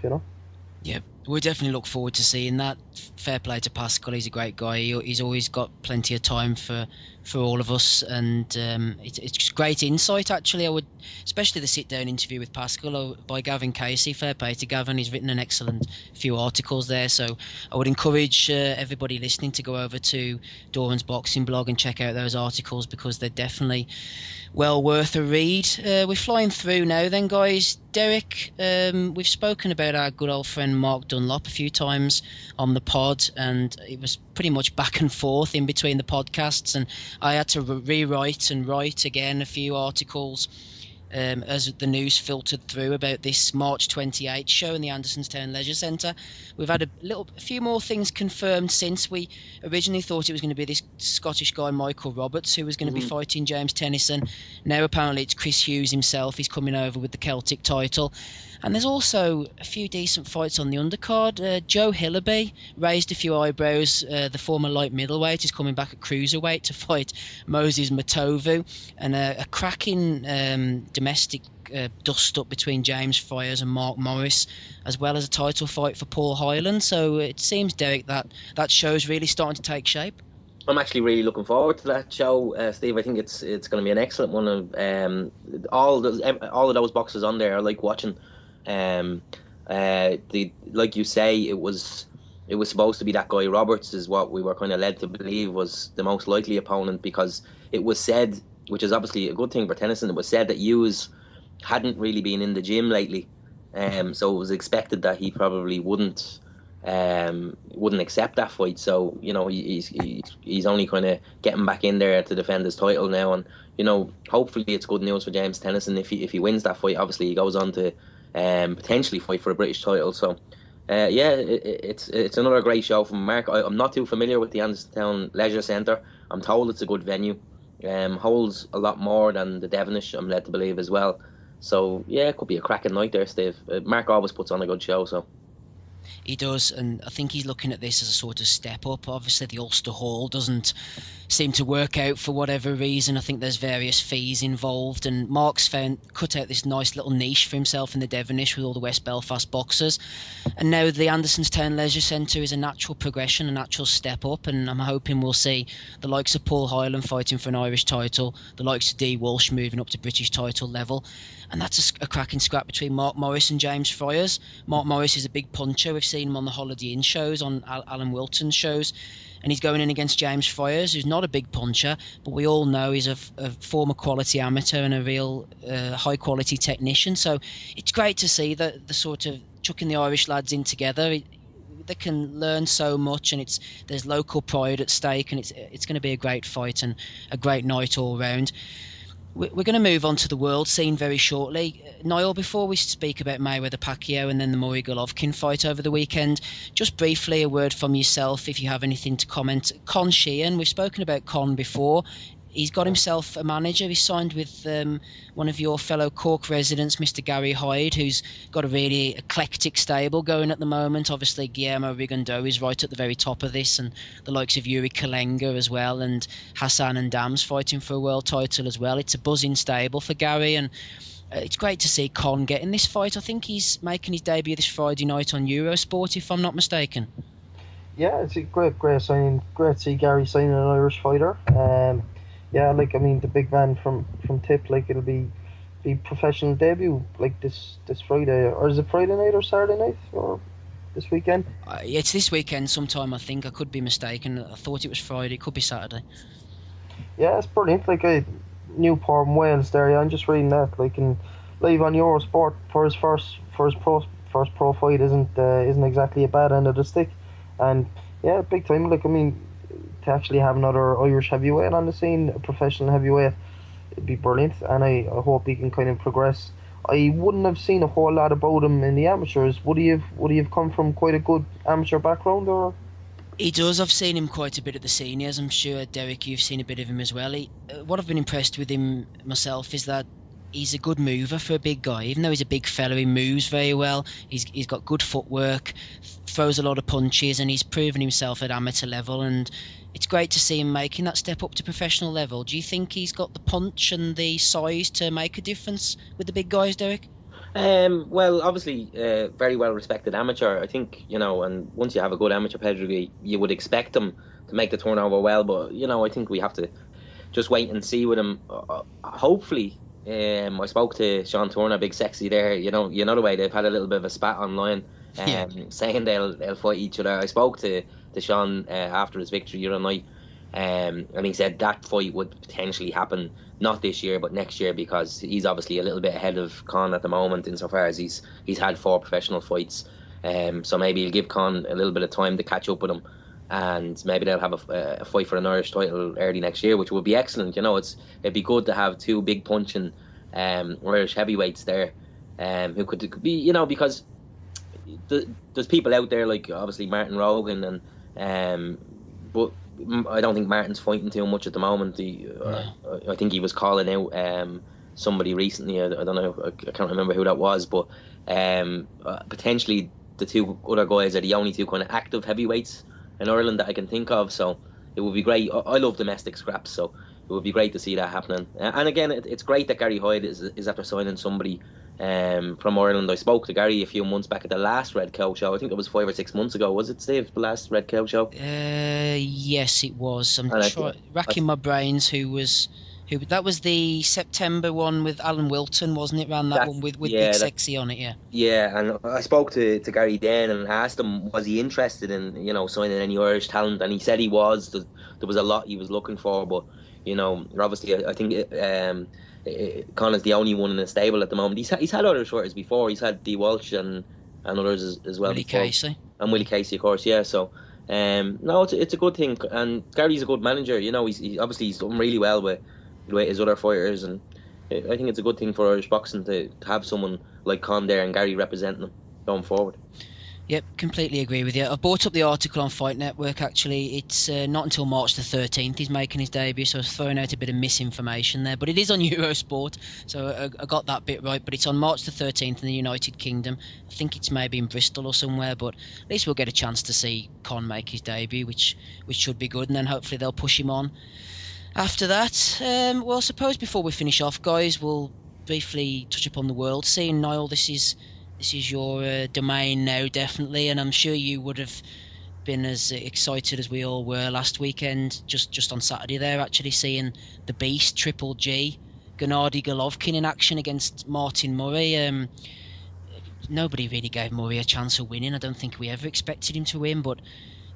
Yeah, we definitely look forward to seeing that. Fair play to Pascal, he's a great guy. He's always got plenty of time for all of us, and it's great insight, actually. I would, especially the sit-down interview with Pascal by Gavin Casey. Fair play to Gavin, he's written an excellent few articles there, so I would encourage everybody listening to go over to Doran's Boxing blog and check out those articles, because they're definitely well worth a read. We're flying through now then, guys. Derek, we've spoken about our good old friend Mark Dunlop a few times on the pod, and it was pretty much back and forth in between the podcasts, and I had to rewrite and write again a few articles as the news filtered through about this March 28 show in the Andersonstown Leisure Centre. We've had a few more things confirmed since. We originally thought it was going to be this Scottish guy Michael Roberts who was going to be fighting James Tennyson. Now apparently it's Chris Hughes himself. He's coming over with the Celtic title. And there's also a few decent fights on the undercard. Joe Hillaby raised a few eyebrows. The former light middleweight is coming back at cruiserweight to fight Moses Matovu. And a cracking domestic dust-up between James Friars and Mark Morris, as well as a title fight for Paul Hyland. So it seems, Derek, that show's really starting to take shape. I'm actually really looking forward to that show, Steve. I think it's going to be an excellent one. All of those boxes on there, I like watching. Like you say, it was supposed to be that guy Roberts, is what we were kind of led to believe was the most likely opponent, because it was said, which is obviously a good thing for Tennyson, it was said that Hughes hadn't really been in the gym lately, so it was expected that he probably wouldn't accept that fight. So he's only kind of getting back in there to defend his title now, and hopefully it's good news for James Tennyson if he wins that fight. Obviously he goes on to potentially fight for a British title. So it's another great show from Mark. I'm not too familiar with the Anderson Leisure Centre. I'm told it's a good venue. Holds a lot more than the Devonish, I'm led to believe, as well. So yeah, it could be a cracking night there, Steve. Mark always puts on a good show, so. He does, and I think he's looking at this as a sort of step up. Obviously, the Ulster Hall doesn't seem to work out for whatever reason. I think there's various fees involved, and Mark's cut out this nice little niche for himself in the Devonish with all the West Belfast boxers. And now the Andersonstown Leisure Centre is a natural progression, a natural step up, and I'm hoping we'll see the likes of Paul Hyland fighting for an Irish title, the likes of D. Walsh moving up to British title level. And that's a cracking scrap between Mark Morris and James Fryers. Mark Morris is a big puncher. We've seen him on the Holiday Inn shows, on Alan Wilton's shows. And he's going in against James Fryers, who's not a big puncher, but we all know he's a former quality amateur and a real high-quality technician. So it's great to see that the sort of chucking the Irish lads in together. They can learn so much, and there's local pride at stake, and it's going to be a great fight and a great night all round. We're going to move on to the world scene very shortly. Niall, before we speak about Mayweather-Pacquiao and then the Murray-Golovkin fight over the weekend, just briefly a word from yourself if you have anything to comment. Con Sheehan, we've spoken about Con before. He's got himself a manager. He signed with one of your fellow Cork residents, Mr. Gary Hyde, who's got a really eclectic stable going at the moment. Obviously, Guillermo Rigondeaux is right at the very top of this, and the likes of Yuri Kalenga as well, and Hassan and Dams fighting for a world title as well. It's a buzzing stable for Gary, and it's great to see Con getting this fight. I think he's making his debut this Friday night on Eurosport, if I'm not mistaken. Yeah, it's a great signing. Great to see Gary signing an Irish fighter. Yeah, the big man from Tip, it'll be professional debut this Friday, or is it Friday night or Saturday night, or this weekend? It's this weekend sometime, I think. I could be mistaken. I thought it was Friday. It could be Saturday. Yeah, it's brilliant. Newport and Wales there. Yeah, I'm just reading that. And live on Eurosport for his first pro fight isn't exactly a bad end of the stick, and yeah, big time. To actually have another Irish heavyweight on the scene, a professional heavyweight, it'd be brilliant, and I hope he can kind of progress. I wouldn't have seen a whole lot about him in the amateurs. Would he have come from quite a good amateur background, or? He does. I've seen him quite a bit at the seniors. I'm sure, Derek, you've seen a bit of him as well. What I've been impressed with him myself is that he's a good mover for a big guy. Even though he's a big fella, he moves very well. He's got good footwork, throws a lot of punches, and he's proven himself at amateur level, and it's great to see him making that step up to professional level. Do you think he's got the punch and the size to make a difference with the big guys, Derek? Well, obviously, very well respected amateur. I think, and once you have a good amateur pedigree, you would expect them to make the turnover well. But I think we have to just wait and see with him. Hopefully, I spoke to Sean Turner, Big Sexy there. You know the way they've had a little bit of a spat online, saying they'll fight each other. I spoke to Sean after his victory the other night, and he said that fight would potentially happen not this year but next year, because he's obviously a little bit ahead of Con at the moment insofar as he's had 4 professional fights, so maybe he'll give Con a little bit of time to catch up with him, and maybe they'll have a fight for an Irish title early next year, which would be excellent. It'd be good to have 2 big punching Irish heavyweights there, who could be, because there's people out there like obviously Martin Rogan, and but I don't think Martin's fighting too much at the moment. I think he was calling out somebody recently. I don't know. I can't remember who that was, but potentially the 2 other guys are the only 2 kind of active heavyweights in Ireland that I can think of. So it would be great. I love domestic scraps, so it would be great to see that happening. And again, it's great that Gary Hyde is after signing somebody from Ireland. I spoke to Gary a few months back at the last Red Cow show. I think it was 5 or 6 months ago. Was it, Steve, the last Red Cow show? Yes, it was. I'm racking my brains who was Who that was the September one with Alan Wilton, wasn't it? Ran that one with Big Sexy on it, yeah. Yeah, and I spoke to Gary then and asked him, was he interested in, signing any Irish talent, and he said he was. There was a lot he was looking for, but obviously I think Connor's the only one in the stable at the moment. He's had other fighters before. He's had D Walsh and others as well. Willie Casey. And Willie Casey, of course, yeah. So no, it's a good thing, and Gary's a good manager. He's done really well with his other fighters, and I think it's a good thing for Irish boxing to have someone like Con there and Gary representing them going forward. Yep, completely agree with you. I brought up the article on Fight Network, actually. It's not until March the 13th he's making his debut, so I was throwing out a bit of misinformation there. But it is on Eurosport, so I got that bit right. But it's on March the 13th in the United Kingdom. I think it's maybe in Bristol or somewhere, but at least we'll get a chance to see Con make his debut, which should be good, and then hopefully they'll push him on. After that, well, I suppose before we finish off, guys, we'll briefly touch upon the world scene. Niall, this is your domain now, definitely, and I'm sure you would have been as excited as we all were last weekend, just on Saturday there, actually seeing the beast, Triple G, Gennady Golovkin in action against Martin Murray. Nobody really gave Murray a chance of winning. I don't think we ever expected him to win, but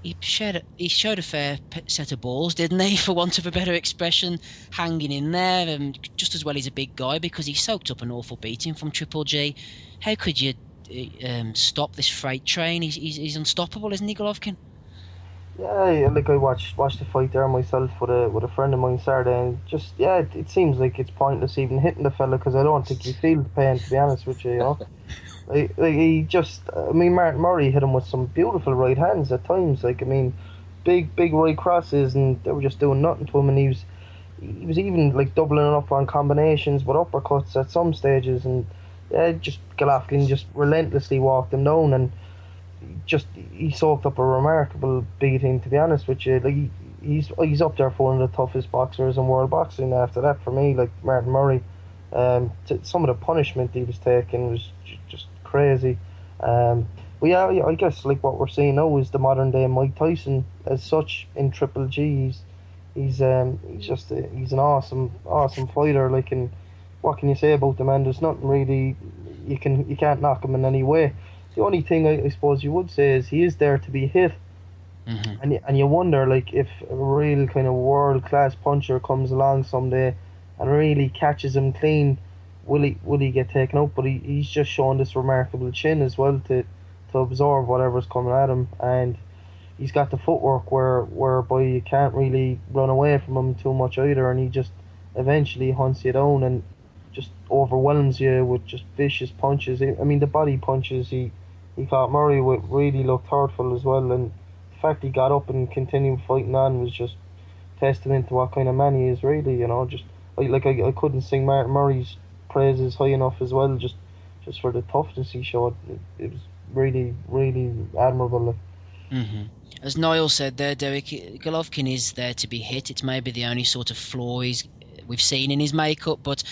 he showed a fair set of balls, didn't he, for want of a better expression, hanging in there, and just as well he's a big guy, because he soaked up an awful beating from Triple G. How could you stop this freight train? He's unstoppable, isn't he, Golovkin? Yeah, like I watched the fight there myself with a friend of mine Saturday, and just it seems like it's pointless even hitting the fella, because I don't think you feel the pain, to be honest with you, Martin Murray hit him with some beautiful right hands at times. Big right crosses, and they were just doing nothing to him. And he was even like doubling up on combinations with uppercuts at some stages. And Golovkin just relentlessly walked him down, and he soaked up a remarkable beating. To be honest with you, he's up there for one of the toughest boxers in world boxing. After that, for me, like Martin Murray, some of the punishment he was taking was just crazy. I guess like what we're seeing now is the modern day Mike Tyson as such in Triple G. He's an awesome fighter. And what can you say about the man? There's nothing really you can't knock him in any way. The only thing I suppose you would say is he is there to be hit. Mm-hmm. And you wonder, like, if a real kind of world class puncher comes along someday and really catches him clean, will he get taken out? But he's just shown this remarkable chin as well to absorb whatever's coming at him, and he's got the footwork whereby you can't really run away from him too much either, and he just eventually hunts you down and just overwhelms you with just vicious punches. I mean, the body punches he caught Murray with really looked hurtful as well, and the fact he got up and continued fighting on was just testament to what kind of man he is, really. I couldn't sing Martin Murray's praises high enough as well, just for the toughness he showed. It was really, really admirable. Mm-hmm. As Niall said there, Derek, Golovkin is there to be hit. It's maybe the only sort of flaw we've seen in his makeup, but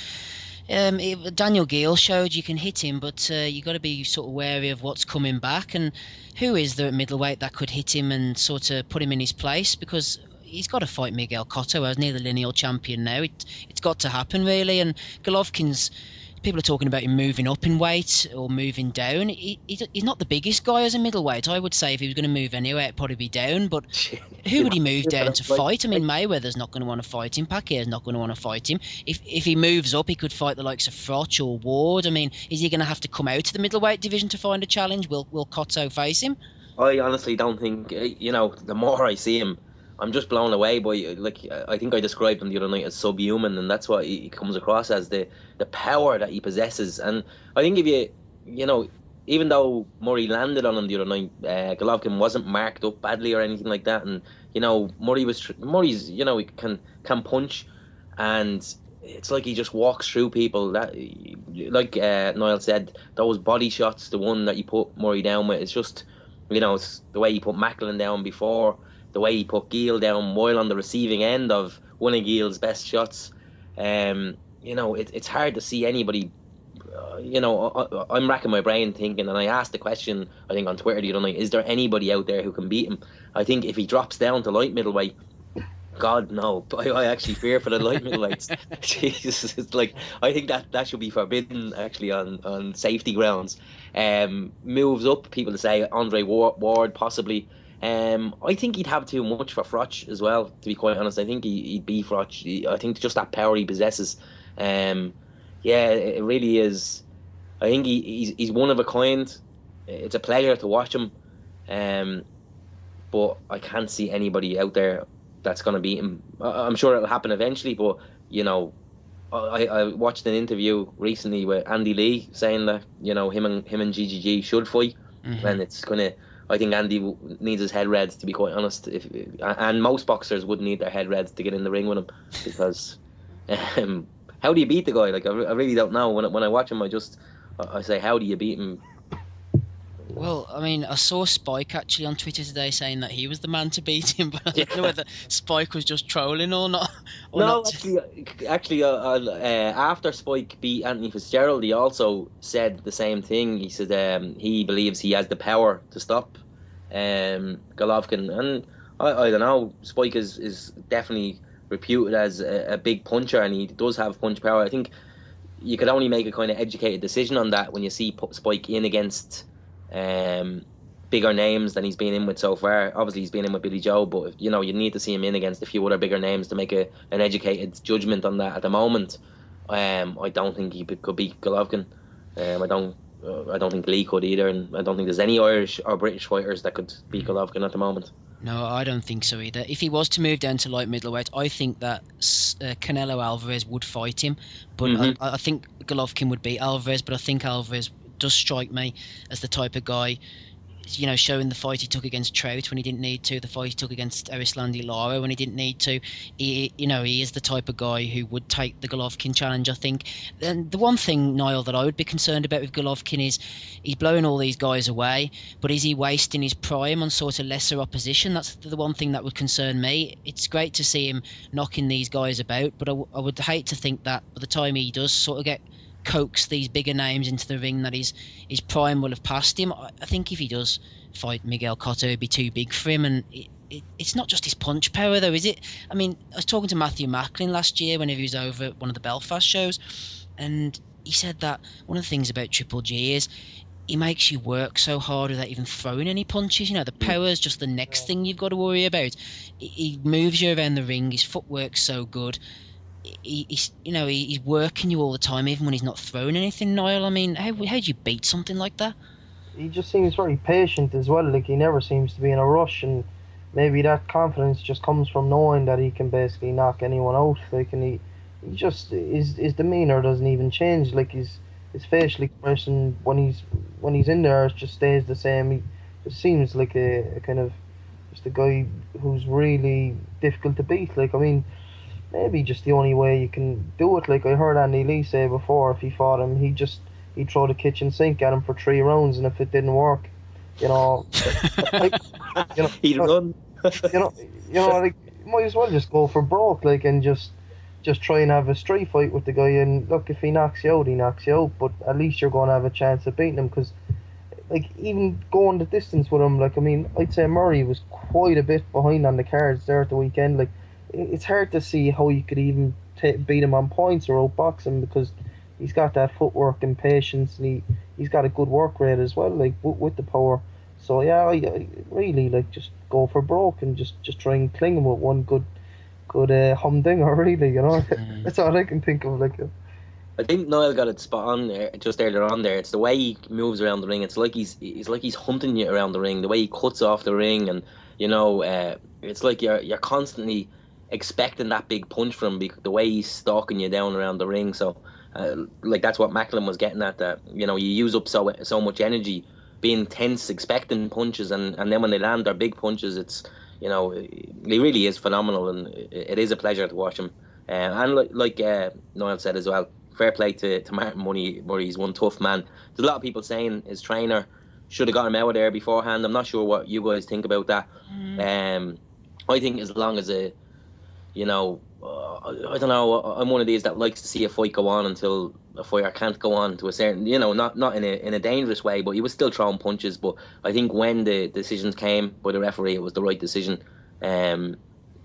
Daniel Gill showed you can hit him, but you got to be sort of wary of what's coming back, and who is there at middleweight that could hit him and sort of put him in his place, because he's got to fight Miguel Cotto, hasn't he, the lineal champion now. It's got to happen, really. And Golovkin's, people are talking about him moving up in weight or moving down. He's not the biggest guy as a middleweight. I would say if he was going to move anywhere, it'd probably be down. But who would he move down to fight? I mean, Mayweather's not going to want to fight him. Pacquiao's not going to want to fight him. If he moves up, he could fight the likes of Froch or Ward. I mean, is he going to have to come out to the middleweight division to find a challenge? Will Cotto face him? I honestly don't think, the more I see him, I'm just blown away by, I think I described him the other night as subhuman, and that's what he comes across as, the power that he possesses. And I think if you even though Murray landed on him the other night, Golovkin wasn't marked up badly or anything like that, and Murray's he can punch, and it's like he just walks through people. That, like Niall said, those body shots, the one that you put Murray down with, it's just, it's the way he put Macklin down before, the way he put Gill down while on the receiving end of one of Gill's best shots. It's hard to see anybody. I'm racking my brain thinking, and I asked the question, I think on Twitter the other night, is there anybody out there who can beat him? I think if he drops down to light middleweight, God no, I actually fear for the light middleweights. Jesus, it's like I think that should be forbidden actually on safety grounds. Moves up, people say Andre Ward possibly. I think he'd have too much for Froch as well. To be quite honest, I think he'd be Froch. I think just that power he possesses. Yeah, it really is. I think he's one of a kind. It's a pleasure to watch him. But I can't see anybody out there that's going to beat him. I'm sure it'll happen eventually, but I watched an interview recently with Andy Lee saying that him and GGG should fight, and it's gonna. I think Andy needs his head read, to be quite honest. And most boxers would need their head read to get in the ring with him, because how do you beat the guy? Like I really don't know. When I watch him, I say, how do you beat him? Well, I mean, I saw Spike actually on Twitter today saying that he was the man to beat him, but I don't know whether Spike was just trolling or not. Actually, after Spike beat Anthony Fitzgerald, he also said the same thing. He said he believes he has the power to stop Golovkin, and I don't know. Spike is definitely reputed as a big puncher, and he does have punch power. I think you could only make a kind of educated decision on that when you see Spike in against bigger names than he's been in with so far. Obviously he's been in with Billy Joe, but you need to see him in against a few other bigger names to make an educated judgment on that. At the moment, I don't think he could beat Golovkin. I don't think Lee could either, and I don't think there's any Irish or British fighters that could beat Golovkin at the moment. No, I don't think so either. If he was to move down to light middleweight, I think that Canelo Alvarez would fight him, but I think Golovkin would beat Alvarez, but I think Alvarez does strike me as the type of guy, showing the fight he took against Trout when he didn't need to, the fight he took against Erislandy Lara when he didn't need to. He is the type of guy who would take the Golovkin challenge, I think. And the one thing, Niall, that I would be concerned about with Golovkin is he's blowing all these guys away, but is he wasting his prime on sort of lesser opposition? That's the one thing that would concern me. It's great to see him knocking these guys about, but I would hate to think that by the time he does sort of coax these bigger names into the ring, that his prime will have passed him. I think if he does fight Miguel Cotto, it'd be too big for him, and it's not just his punch power though, is it? I mean, I was talking to Matthew Macklin last year whenever he was over at one of the Belfast shows, and he said that one of the things about Triple G is he makes you work so hard without even throwing any punches. The power is just the next thing you've got to worry about. He moves you around the ring, his footwork's so good. He's working you all the time, even when he's not throwing anything. Niall, I mean, how do you beat something like that? He just seems very patient as well. Like, he never seems to be in a rush, and maybe that confidence just comes from knowing that he can basically knock anyone out. Like, and he just his demeanor doesn't even change. Like, his facial expression when he's in there just stays the same. He just seems like a kind of just a guy who's really difficult to beat. Like, I mean, maybe just the only way you can do it. Like, I heard Andy Lee say before, if he fought him, he'd throw the kitchen sink at him for 3 rounds, and if it didn't work, he'd run. Like, might as well just go for broke, like, and just try and have a street fight with the guy. And look, if he knocks you out, he knocks you out, but at least you're going to have a chance of beating him, because, like, even going the distance with him, like, I mean, I'd say Murray was quite a bit behind on the cards there at the weekend. Like, it's hard to see how you could even beat him on points or outboxing, because he's got that footwork and patience, and he's got a good work rate as well, like, with the power. So yeah, I really, like, just go for broke and just try and cling him with one good humdinger, really, That's all I can think of. Like, I think Niall got it spot on there, just earlier on there. It's the way he moves around the ring. It's like he's hunting you around the ring. The way he cuts off the ring, and it's like you're constantly expecting that big punch from him, the way he's stalking you down around the ring. So, like, that's what Macklin was getting at. That you use up so much energy being tense, expecting punches, and then when they land their big punches, it's he really is phenomenal, and it is a pleasure to watch him. And like Niall said as well, fair play to Martin Murray. He's one tough man. There's a lot of people saying his trainer should have got him out of there beforehand. I'm not sure what you guys think about that. I think as long as I don't know. I'm one of these that likes to see a fight go on until a fighter can't go on to a certain, not in a dangerous way, but he was still throwing punches. But I think when the decisions came by the referee, it was the right decision.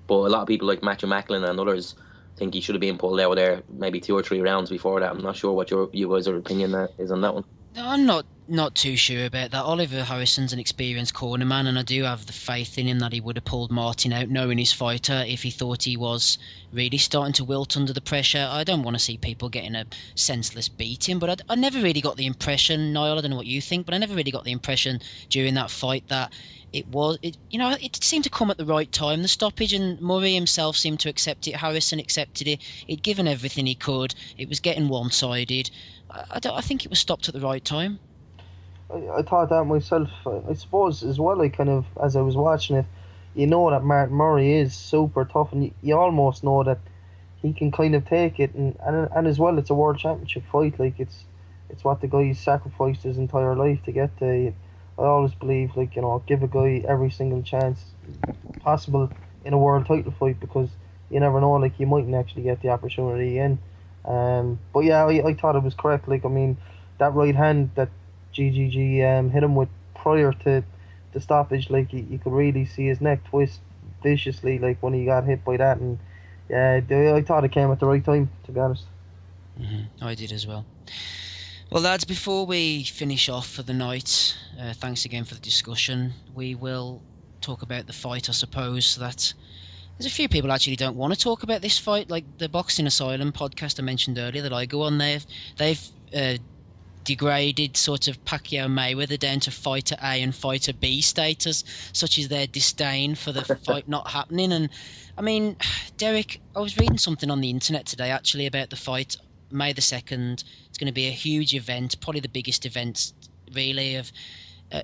But a lot of people like Matthew Macklin and others think he should have been pulled out of there maybe 2 or 3 rounds before that. I'm not sure what you guys' opinion is on that one. I'm not too sure about that. Oliver Harrison's an experienced cornerman, and I do have the faith in him that he would have pulled Martin out, knowing his fighter, if he thought he was really starting to wilt under the pressure. I don't want to see people getting a senseless beating, but I never really got the impression, Niall, I don't know what you think, but I never really got the impression during that fight that it seemed to come at the right time, the stoppage, and Murray himself seemed to accept it. Harrison accepted it. He'd given everything he could. It was getting one-sided. I think it was stopped at the right time. I thought that myself. I suppose as well, as I was watching it, you know that Martin Murray is super tough, and you almost know that he can kind of take it, and as well, it's a world championship fight. Like it's what the guy's sacrificed his entire life to get to. I always believe, give a guy every single chance possible in a world title fight, because you never know, you mightn't actually get the opportunity in. But yeah, I thought it was correct. That right hand that GGG hit him with prior to the stoppage, you could really see his neck twist viciously, when he got hit by that. And yeah, I thought it came at the right time, to be honest. Mm-hmm. I did as well. Well, lads, before we finish off for the night, thanks again for the discussion. We will talk about the fight, I suppose, so that there's a few people actually don't want to talk about this fight, like the Boxing Asylum podcast I mentioned earlier that I go on. They've degraded sort of Pacquiao Mayweather down to fighter A and fighter B status, such as their disdain for the fight not happening. And I mean, Derek, I was reading something on the internet today actually about the fight, May the 2nd. It's going to be a huge event, probably the biggest event really of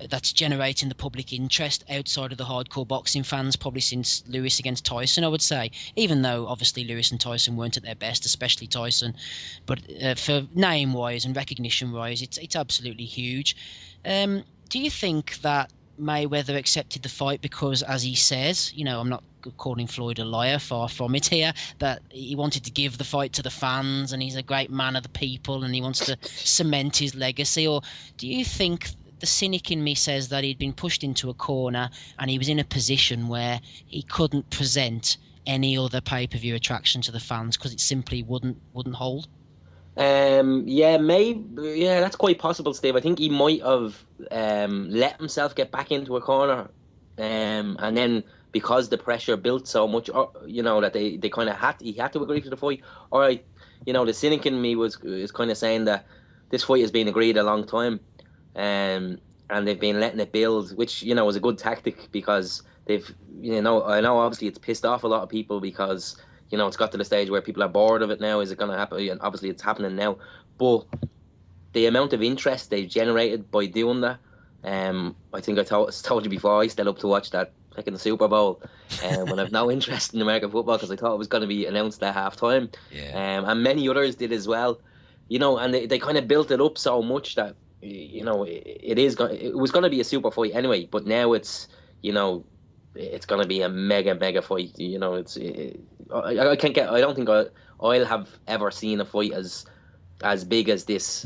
that's generating the public interest outside of the hardcore boxing fans, probably since Lewis against Tyson, I would say. Even though obviously Lewis and Tyson weren't at their best, especially Tyson, but for name-wise and recognition-wise, it's absolutely huge. Do you think that Mayweather accepted the fight because, as he says, I'm not calling Floyd a liar, far from it here, that he wanted to give the fight to the fans and he's a great man of the people and he wants to cement his legacy? Or do you think the cynic in me says that he'd been pushed into a corner and he was in a position where he couldn't present any other pay-per-view attraction to the fans because it simply wouldn't hold? Yeah, that's quite possible, Steve. I think he might have let himself get back into a corner, and then because the pressure built so much, that they kind of he had to agree to the fight. All right, the cynic in me is kind of saying that this fight has been agreed a long time, and they've been letting it build, which was a good tactic, because they've I know obviously it's pissed off a lot of people because it's got to the stage where people are bored of it now. Is it going to happen? And obviously it's happening now, but the amount of interest they've generated by doing that, I think I told you before, I stayed up to watch that in the Super Bowl when I've no interest in American football because I thought it was going to be announced at half time. And many others did as well, and they kind of built it up so much that it was going to be a super fight anyway, but now it's it's going to be a mega fight. I don't think I'll have ever seen a fight as big as this,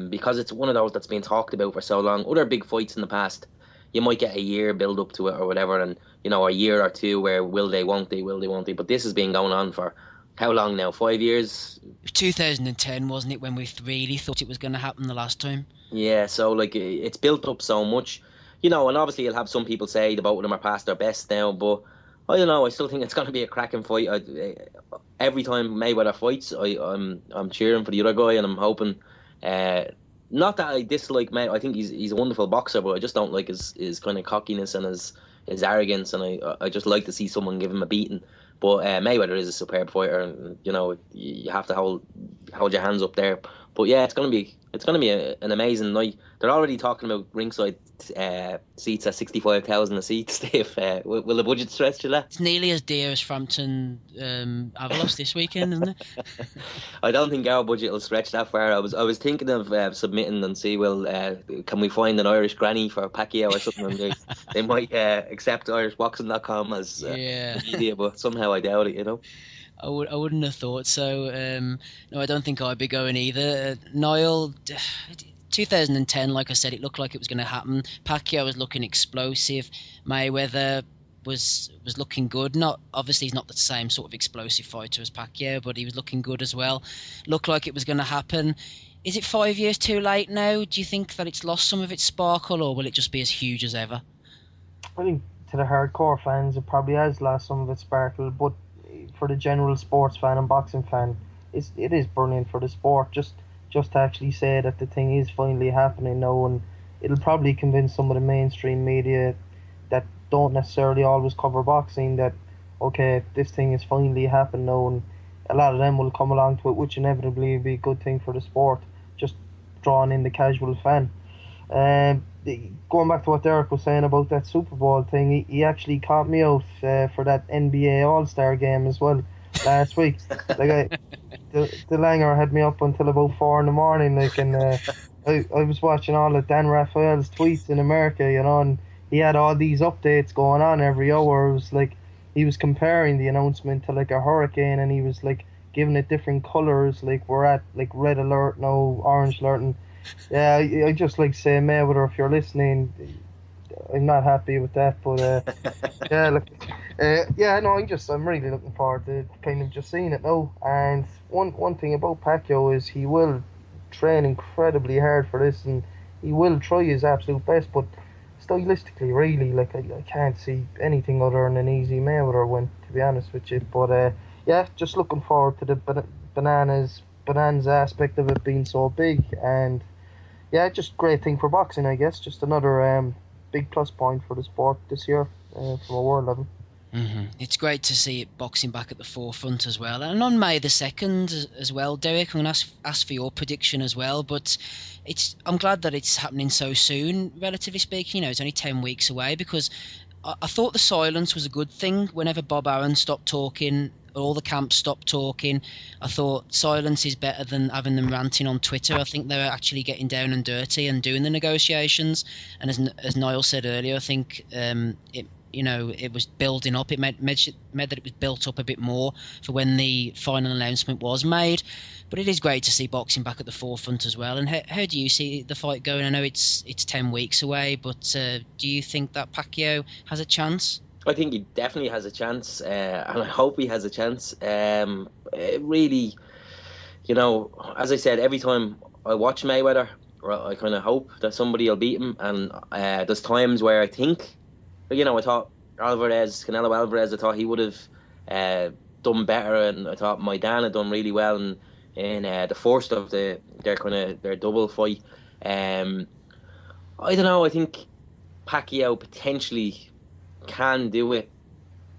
because it's one of those that's been talked about for so long. Other big fights in the past, you might get a year build up to it or whatever, and a year or two where will they, won't they, but this has been going on for how long now? 5 years? 2010, wasn't it, when we really thought it was going to happen the last time? Yeah, so it's built up so much, and obviously you'll have some people say the both of them are past their best now, but I don't know. I still think it's going to be a cracking fight. Every time Mayweather fights, I'm cheering for the other guy, and I'm hoping. Not that I dislike Mayweather. I think he's a wonderful boxer, but I just don't like his kind of cockiness and his arrogance, and I just like to see someone give him a beating. But Mayweather is a superb fighter, and you have to hold your hands up there. But yeah, it's gonna be an amazing night. They're already talking about ringside seats at 65,000 a seat. Steve, will the budget stretch to that? It's nearly as dear as Frampton Avalos this weekend, isn't it? I don't think our budget will stretch that far. I was thinking of submitting and see, can we find an Irish granny for Pacquiao or something? And they might accept irishboxing.com as media, but somehow I doubt it. I wouldn't have thought so. No, I don't think I'd be going either. Niall, 2010, like I said, it looked like it was going to happen. Pacquiao was looking explosive. Mayweather, was looking good. Not obviously he's not the same sort of explosive fighter as Pacquiao, but he was looking good as well. Looked like it was going to happen. Is it 5 years too late now? Do you think that it's lost some of its sparkle, or will it just be as huge as ever? I think to the hardcore fans, it probably has lost some of its sparkle, but for the general sports fan and boxing fan, it is brilliant for the sport. Just to actually say that the thing is finally happening now, and it'll probably convince some of the mainstream media that don't necessarily always cover boxing that, okay, this thing is finally happening now, and a lot of them will come along to it, which inevitably will be a good thing for the sport, just drawing in the casual fan. Going back to what Derek was saying about that Super Bowl thing, he actually caught me out for that NBA All-Star game as well last week. Like the Langer had me up until about 4 a.m, like, and I was watching all of Dan Raphael's tweets in America, and he had all these updates going on every hour. It was like he was comparing the announcement to like a hurricane, and he was like giving it different colors, like we're at like red alert now, orange alert, and yeah, I just like say, Mayweather, if you're listening, I'm not happy with that, but I'm really looking forward to kind of just seeing it now. And one thing about Pacquiao is he will train incredibly hard for this, and he will try his absolute best, but stylistically, really, like I can't see anything other than an easy Mayweather win, to be honest with you. But just looking forward to the bonanza aspect of it being so big, and yeah, just great thing for boxing, I guess. Just another big plus point for the sport this year from a world level. Mm-hmm. It's great to see it boxing back at the forefront as well. And on May the 2nd as well, Derek, I'm going to ask for your prediction as well. But I'm glad that it's happening so soon, relatively speaking. It's only 10 weeks away, because I thought the silence was a good thing. Whenever Bob Arum stopped talking, all the camps stopped talking, I thought silence is better than having them ranting on Twitter. I think they were actually getting down and dirty and doing the negotiations. And as Niall said earlier, I think it was building up. It meant that it was built up a bit more for when the final announcement was made. But it is great to see boxing back at the forefront as well. And how do you see the fight going? I know it's 10 weeks away, but do you think that Pacquiao has a chance? I think he definitely has a chance, and I hope he has a chance. It really, as I said, every time I watch Mayweather, I kind of hope that somebody will beat him. And there's times where I think, I thought Canelo Alvarez, I thought he would have done better, and I thought Maidana had done really well in the first of their double fight. I don't know. I think Pacquiao potentially can do it,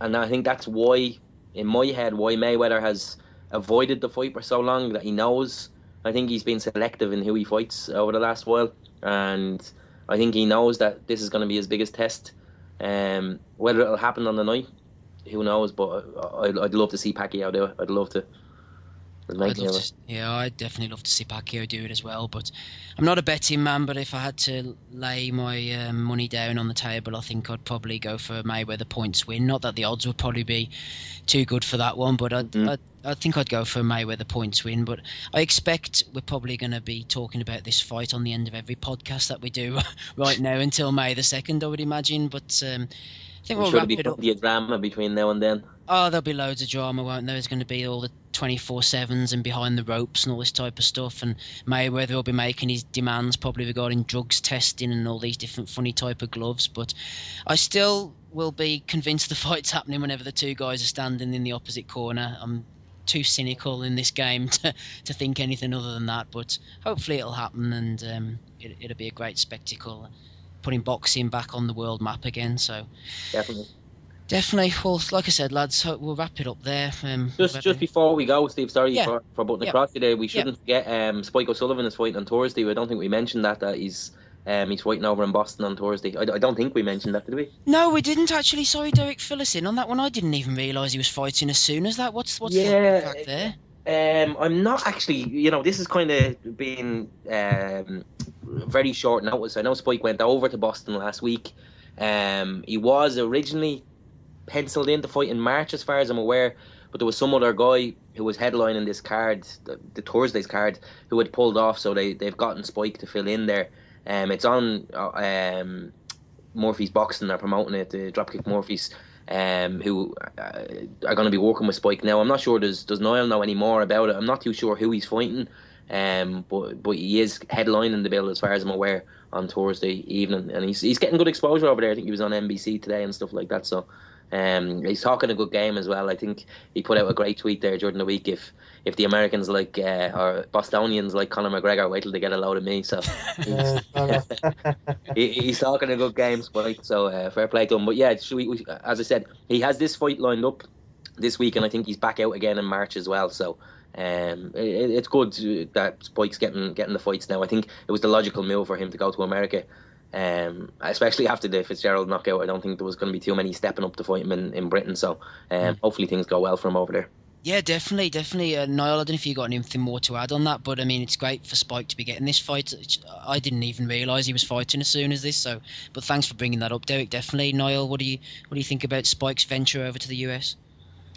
and I think that's why, in my head, why Mayweather has avoided the fight for so long. That he knows. I think he's been selective in who he fights over the last while, and I think he knows that this is going to be his biggest test. Whether it'll happen on the night, who knows? But I'd love to see Pacquiao do it. I'd love to. I'd definitely love to see Pacquiao do it as well. But I'm not a betting man. But if I had to lay my money down on the table, I think I'd probably go for Mayweather points win. Not that the odds would probably be too good for that one, but I think I'd go for Mayweather points win. But I expect we're probably going to be talking about this fight on the end of every podcast that we do right now until May the 2nd, I would imagine. But I think we'll wrap it up. Be a drama between now and then. Oh, there'll be loads of drama, won't there? There's going to be all the 24/7s and behind the ropes and all this type of stuff. And Mayweather will be making his demands probably regarding drugs testing and all these different funny type of gloves. But I still will be convinced the fight's happening whenever the two guys are standing in the opposite corner. I'm too cynical in this game to think anything other than that. But hopefully it'll happen, and it'll be a great spectacle, putting boxing back on the world map again. So Definitely. Well, like I said, lads, we'll wrap it up there. Just before we go, Steve, sorry for butting across today. We shouldn't forget Spike O'Sullivan is fighting on Thursday. I don't think we mentioned that he's fighting over in Boston on Thursday. I don't think we mentioned that, did we? No, we didn't actually. Sorry, Derek, fill us in on that one. I didn't even realise he was fighting as soon as that. What's the fact there? I'm not actually. This is kind of being very short notice. I know Spike went over to Boston last week. He was originally penciled in to fight in March, as far as I'm aware, but there was some other guy who was headlining this card, the Thursday's card, who had pulled off, so they've gotten Spike to fill in there. It's on Murphy's Boxing. They're promoting it, the Dropkick Murphys. who are going to be working with Spike now. I'm not sure, does Niall know any more about it? I'm not too sure who he's fighting, but he is headlining the bill as far as I'm aware on Thursday evening, and he's getting good exposure over there. I think he was on NBC today and stuff like that, so he's talking a good game as well. I think he put out a great tweet there during the week. If the Americans like or Bostonians like Conor McGregor, wait till they get a load of me. So he's talking a good game, Spike. So fair play to him. But yeah, as I said, he has this fight lined up this week, and I think he's back out again in March as well. So it's good that Spike's getting the fights now. I think it was the logical move for him to go to America. Especially after the Fitzgerald knockout, I don't think there was going to be too many stepping up to fight him in Britain. So hopefully things go well for him over there. Yeah, definitely. Niall, I don't know if you got anything more to add on that, but I mean, it's great for Spike to be getting this fight. I didn't even realise he was fighting as soon as this. But thanks for bringing that up, Derek. Definitely, Niall. What do you think about Spike's venture over to the US?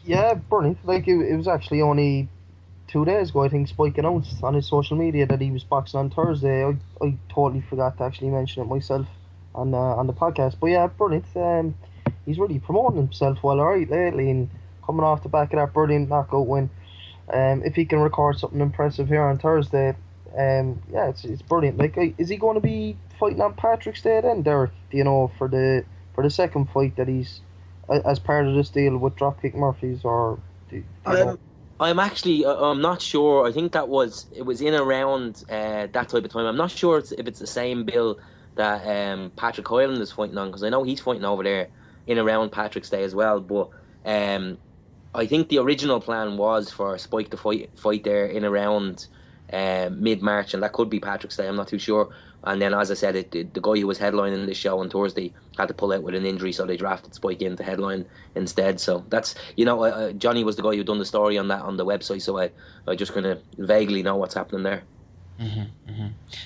Yeah, brilliant. Like it was actually only 2 days ago, I think Spike announced on his social media that he was boxing on Thursday. I totally forgot to actually mention it myself on the podcast. But yeah, brilliant. He's really promoting himself well, alright, lately, and coming off the back of that brilliant knockout win. If he can record something impressive here on Thursday, yeah, it's brilliant. Like, is he going to be fighting on Patrick's Day then, Derek? Do you know, for the second fight that he's as part of this deal with Dropkick Murphys, or do you know? I'm not sure. I think it was in around that type of time. I'm not sure if it's the same bill that Patrick Hoyland is fighting on, because I know he's fighting over there in around Patrick's Day as well. But I think the original plan was for Spike to fight there in around mid-March, and that could be Patrick's Day. I'm not too sure. And then, as I said, the guy who was headlining this show on Thursday had to pull out with an injury, so they drafted Spike in to headline instead. So that's, Johnny was the guy who done the story on that on the website, so I just kind of vaguely know what's happening there.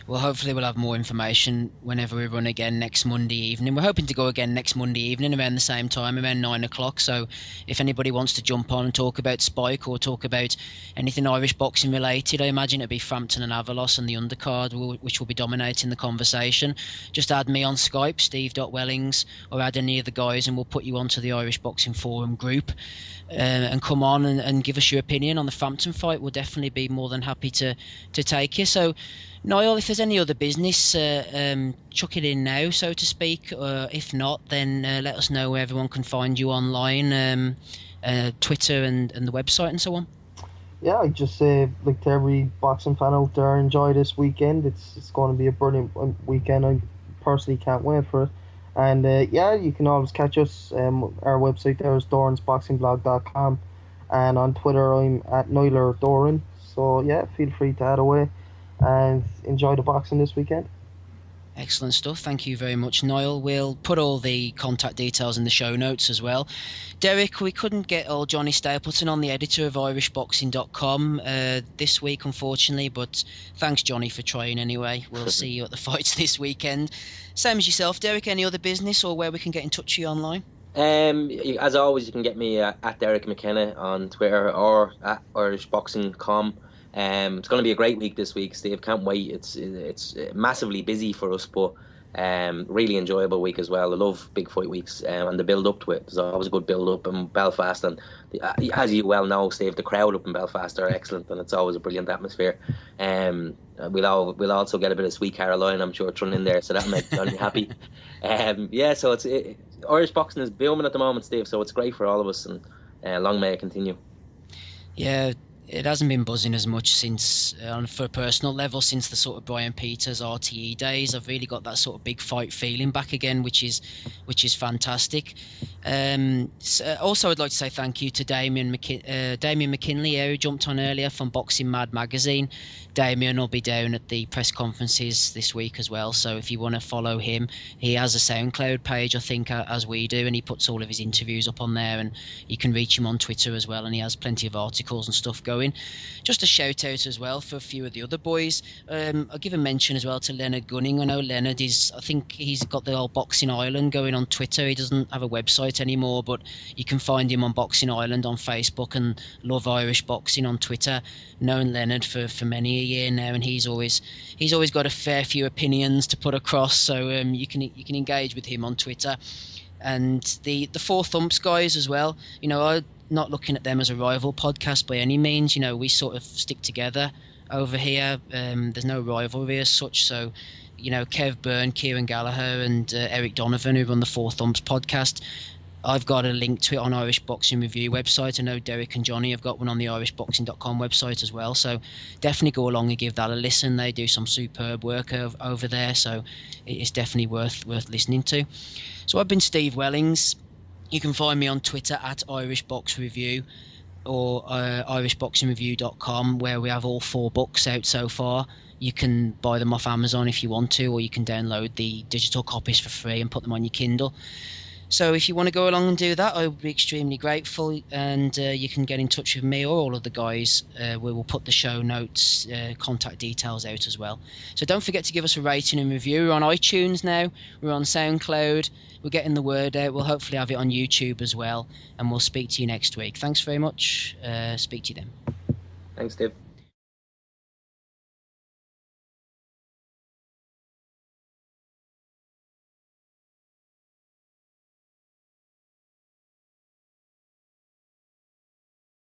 Well, hopefully we'll have more information whenever we run again next Monday evening. We're hoping to go again next Monday evening around the same time, around 9 o'clock. So if anybody wants to jump on and talk about Spike or talk about anything Irish boxing related, I imagine it'll be Frampton and Avalos and the undercard, which will be dominating the conversation. Just add me on Skype, steve.wellings, or add any of the guys, and we'll put you onto the Irish Boxing Forum group. And come on and give us your opinion on the Frampton fight. We'll definitely be more than happy to take you. So, Niall, if there's any other business, chuck it in now, so to speak. If not, then let us know where everyone can find you online, Twitter and the website and so on. Yeah, I just say, like, to every boxing fan out there, enjoy this weekend. It's going to be a brilliant weekend. I personally can't wait for it. And yeah, you can always catch us. Our website there is doransboxingblog.com, and on Twitter I'm at Niall Doran. So yeah, feel free to add away and enjoy the boxing this weekend. Excellent stuff. Thank you very much, Niall. We'll put all the contact details in the show notes as well. Derek, we couldn't get old Johnny Stapleton on, the editor of irishboxing.com this week, unfortunately, but thanks, Johnny, for trying anyway. We'll see you at the fights this weekend. Same as yourself, Derek. Any other business or where we can get in touch with you online? As always, you can get me at Derek McKenna on Twitter or at irishboxing.com. It's going to be a great week this week, Steve. Can't wait. It's massively busy for us, but really enjoyable week as well. I love big fight weeks and the build up to it. There's always a good build up in Belfast, and as you well know, Steve, the crowd up in Belfast are excellent, and it's always a brilliant atmosphere. We'll also get a bit of Sweet Caroline, I'm sure, thrown in there, so that'll make Johnny happy. Yeah, so Irish boxing is booming at the moment, Steve. So it's great for all of us, and long may it continue. Yeah. It hasn't been buzzing as much since, for a personal level, since the sort of Brian Peters RTE days. I've really got that sort of big fight feeling back again, which is fantastic. Also, I'd like to say thank you to Damien McKinley, who jumped on earlier from Boxing Mad magazine. Damien will be down at the press conferences this week as well, so if you want to follow him, he has a SoundCloud page, I think, as we do, and he puts all of his interviews up on there, and you can reach him on Twitter as well, and he has plenty of articles and stuff going. Just a shout out as well for a few of the other boys. I'll give a mention as well to Leonard Gunning. I know Leonard I think he's got the old Boxing Island going on Twitter. He doesn't have a website anymore, but you can find him on Boxing Island on Facebook and Love Irish Boxing on Twitter. Known Leonard for many a year now, and he's always got a fair few opinions to put across, so you can engage with him on Twitter. and the Four Thumps guys as well. I'm not looking at them as a rival podcast by any means. We sort of stick together over here. There's no rivalry as such. So, Kev Byrne, Kieran Gallagher, and Eric Donovan, who run the Four Thumps podcast. I've got a link to it on Irish Boxing Review website. I know Derek and Johnny have got one on the irishboxing.com website as well. So definitely go along and give that a listen. They do some superb work over there. So it's definitely worth listening to. So I've been Steve Wellings. You can find me on Twitter at irishboxreview or irishboxingreview.com, where we have all 4 books out so far. You can buy them off Amazon if you want to, or you can download the digital copies for free and put them on your Kindle. So if you want to go along and do that, I would be extremely grateful, and you can get in touch with me or all of the guys. We will put the show notes, contact details out as well. So don't forget to give us a rating and review. We're on iTunes now, we're on SoundCloud, we're getting the word out. We'll hopefully have it on YouTube as well, and we'll speak to you next week. Thanks very much. Speak to you then. Thanks, Dave.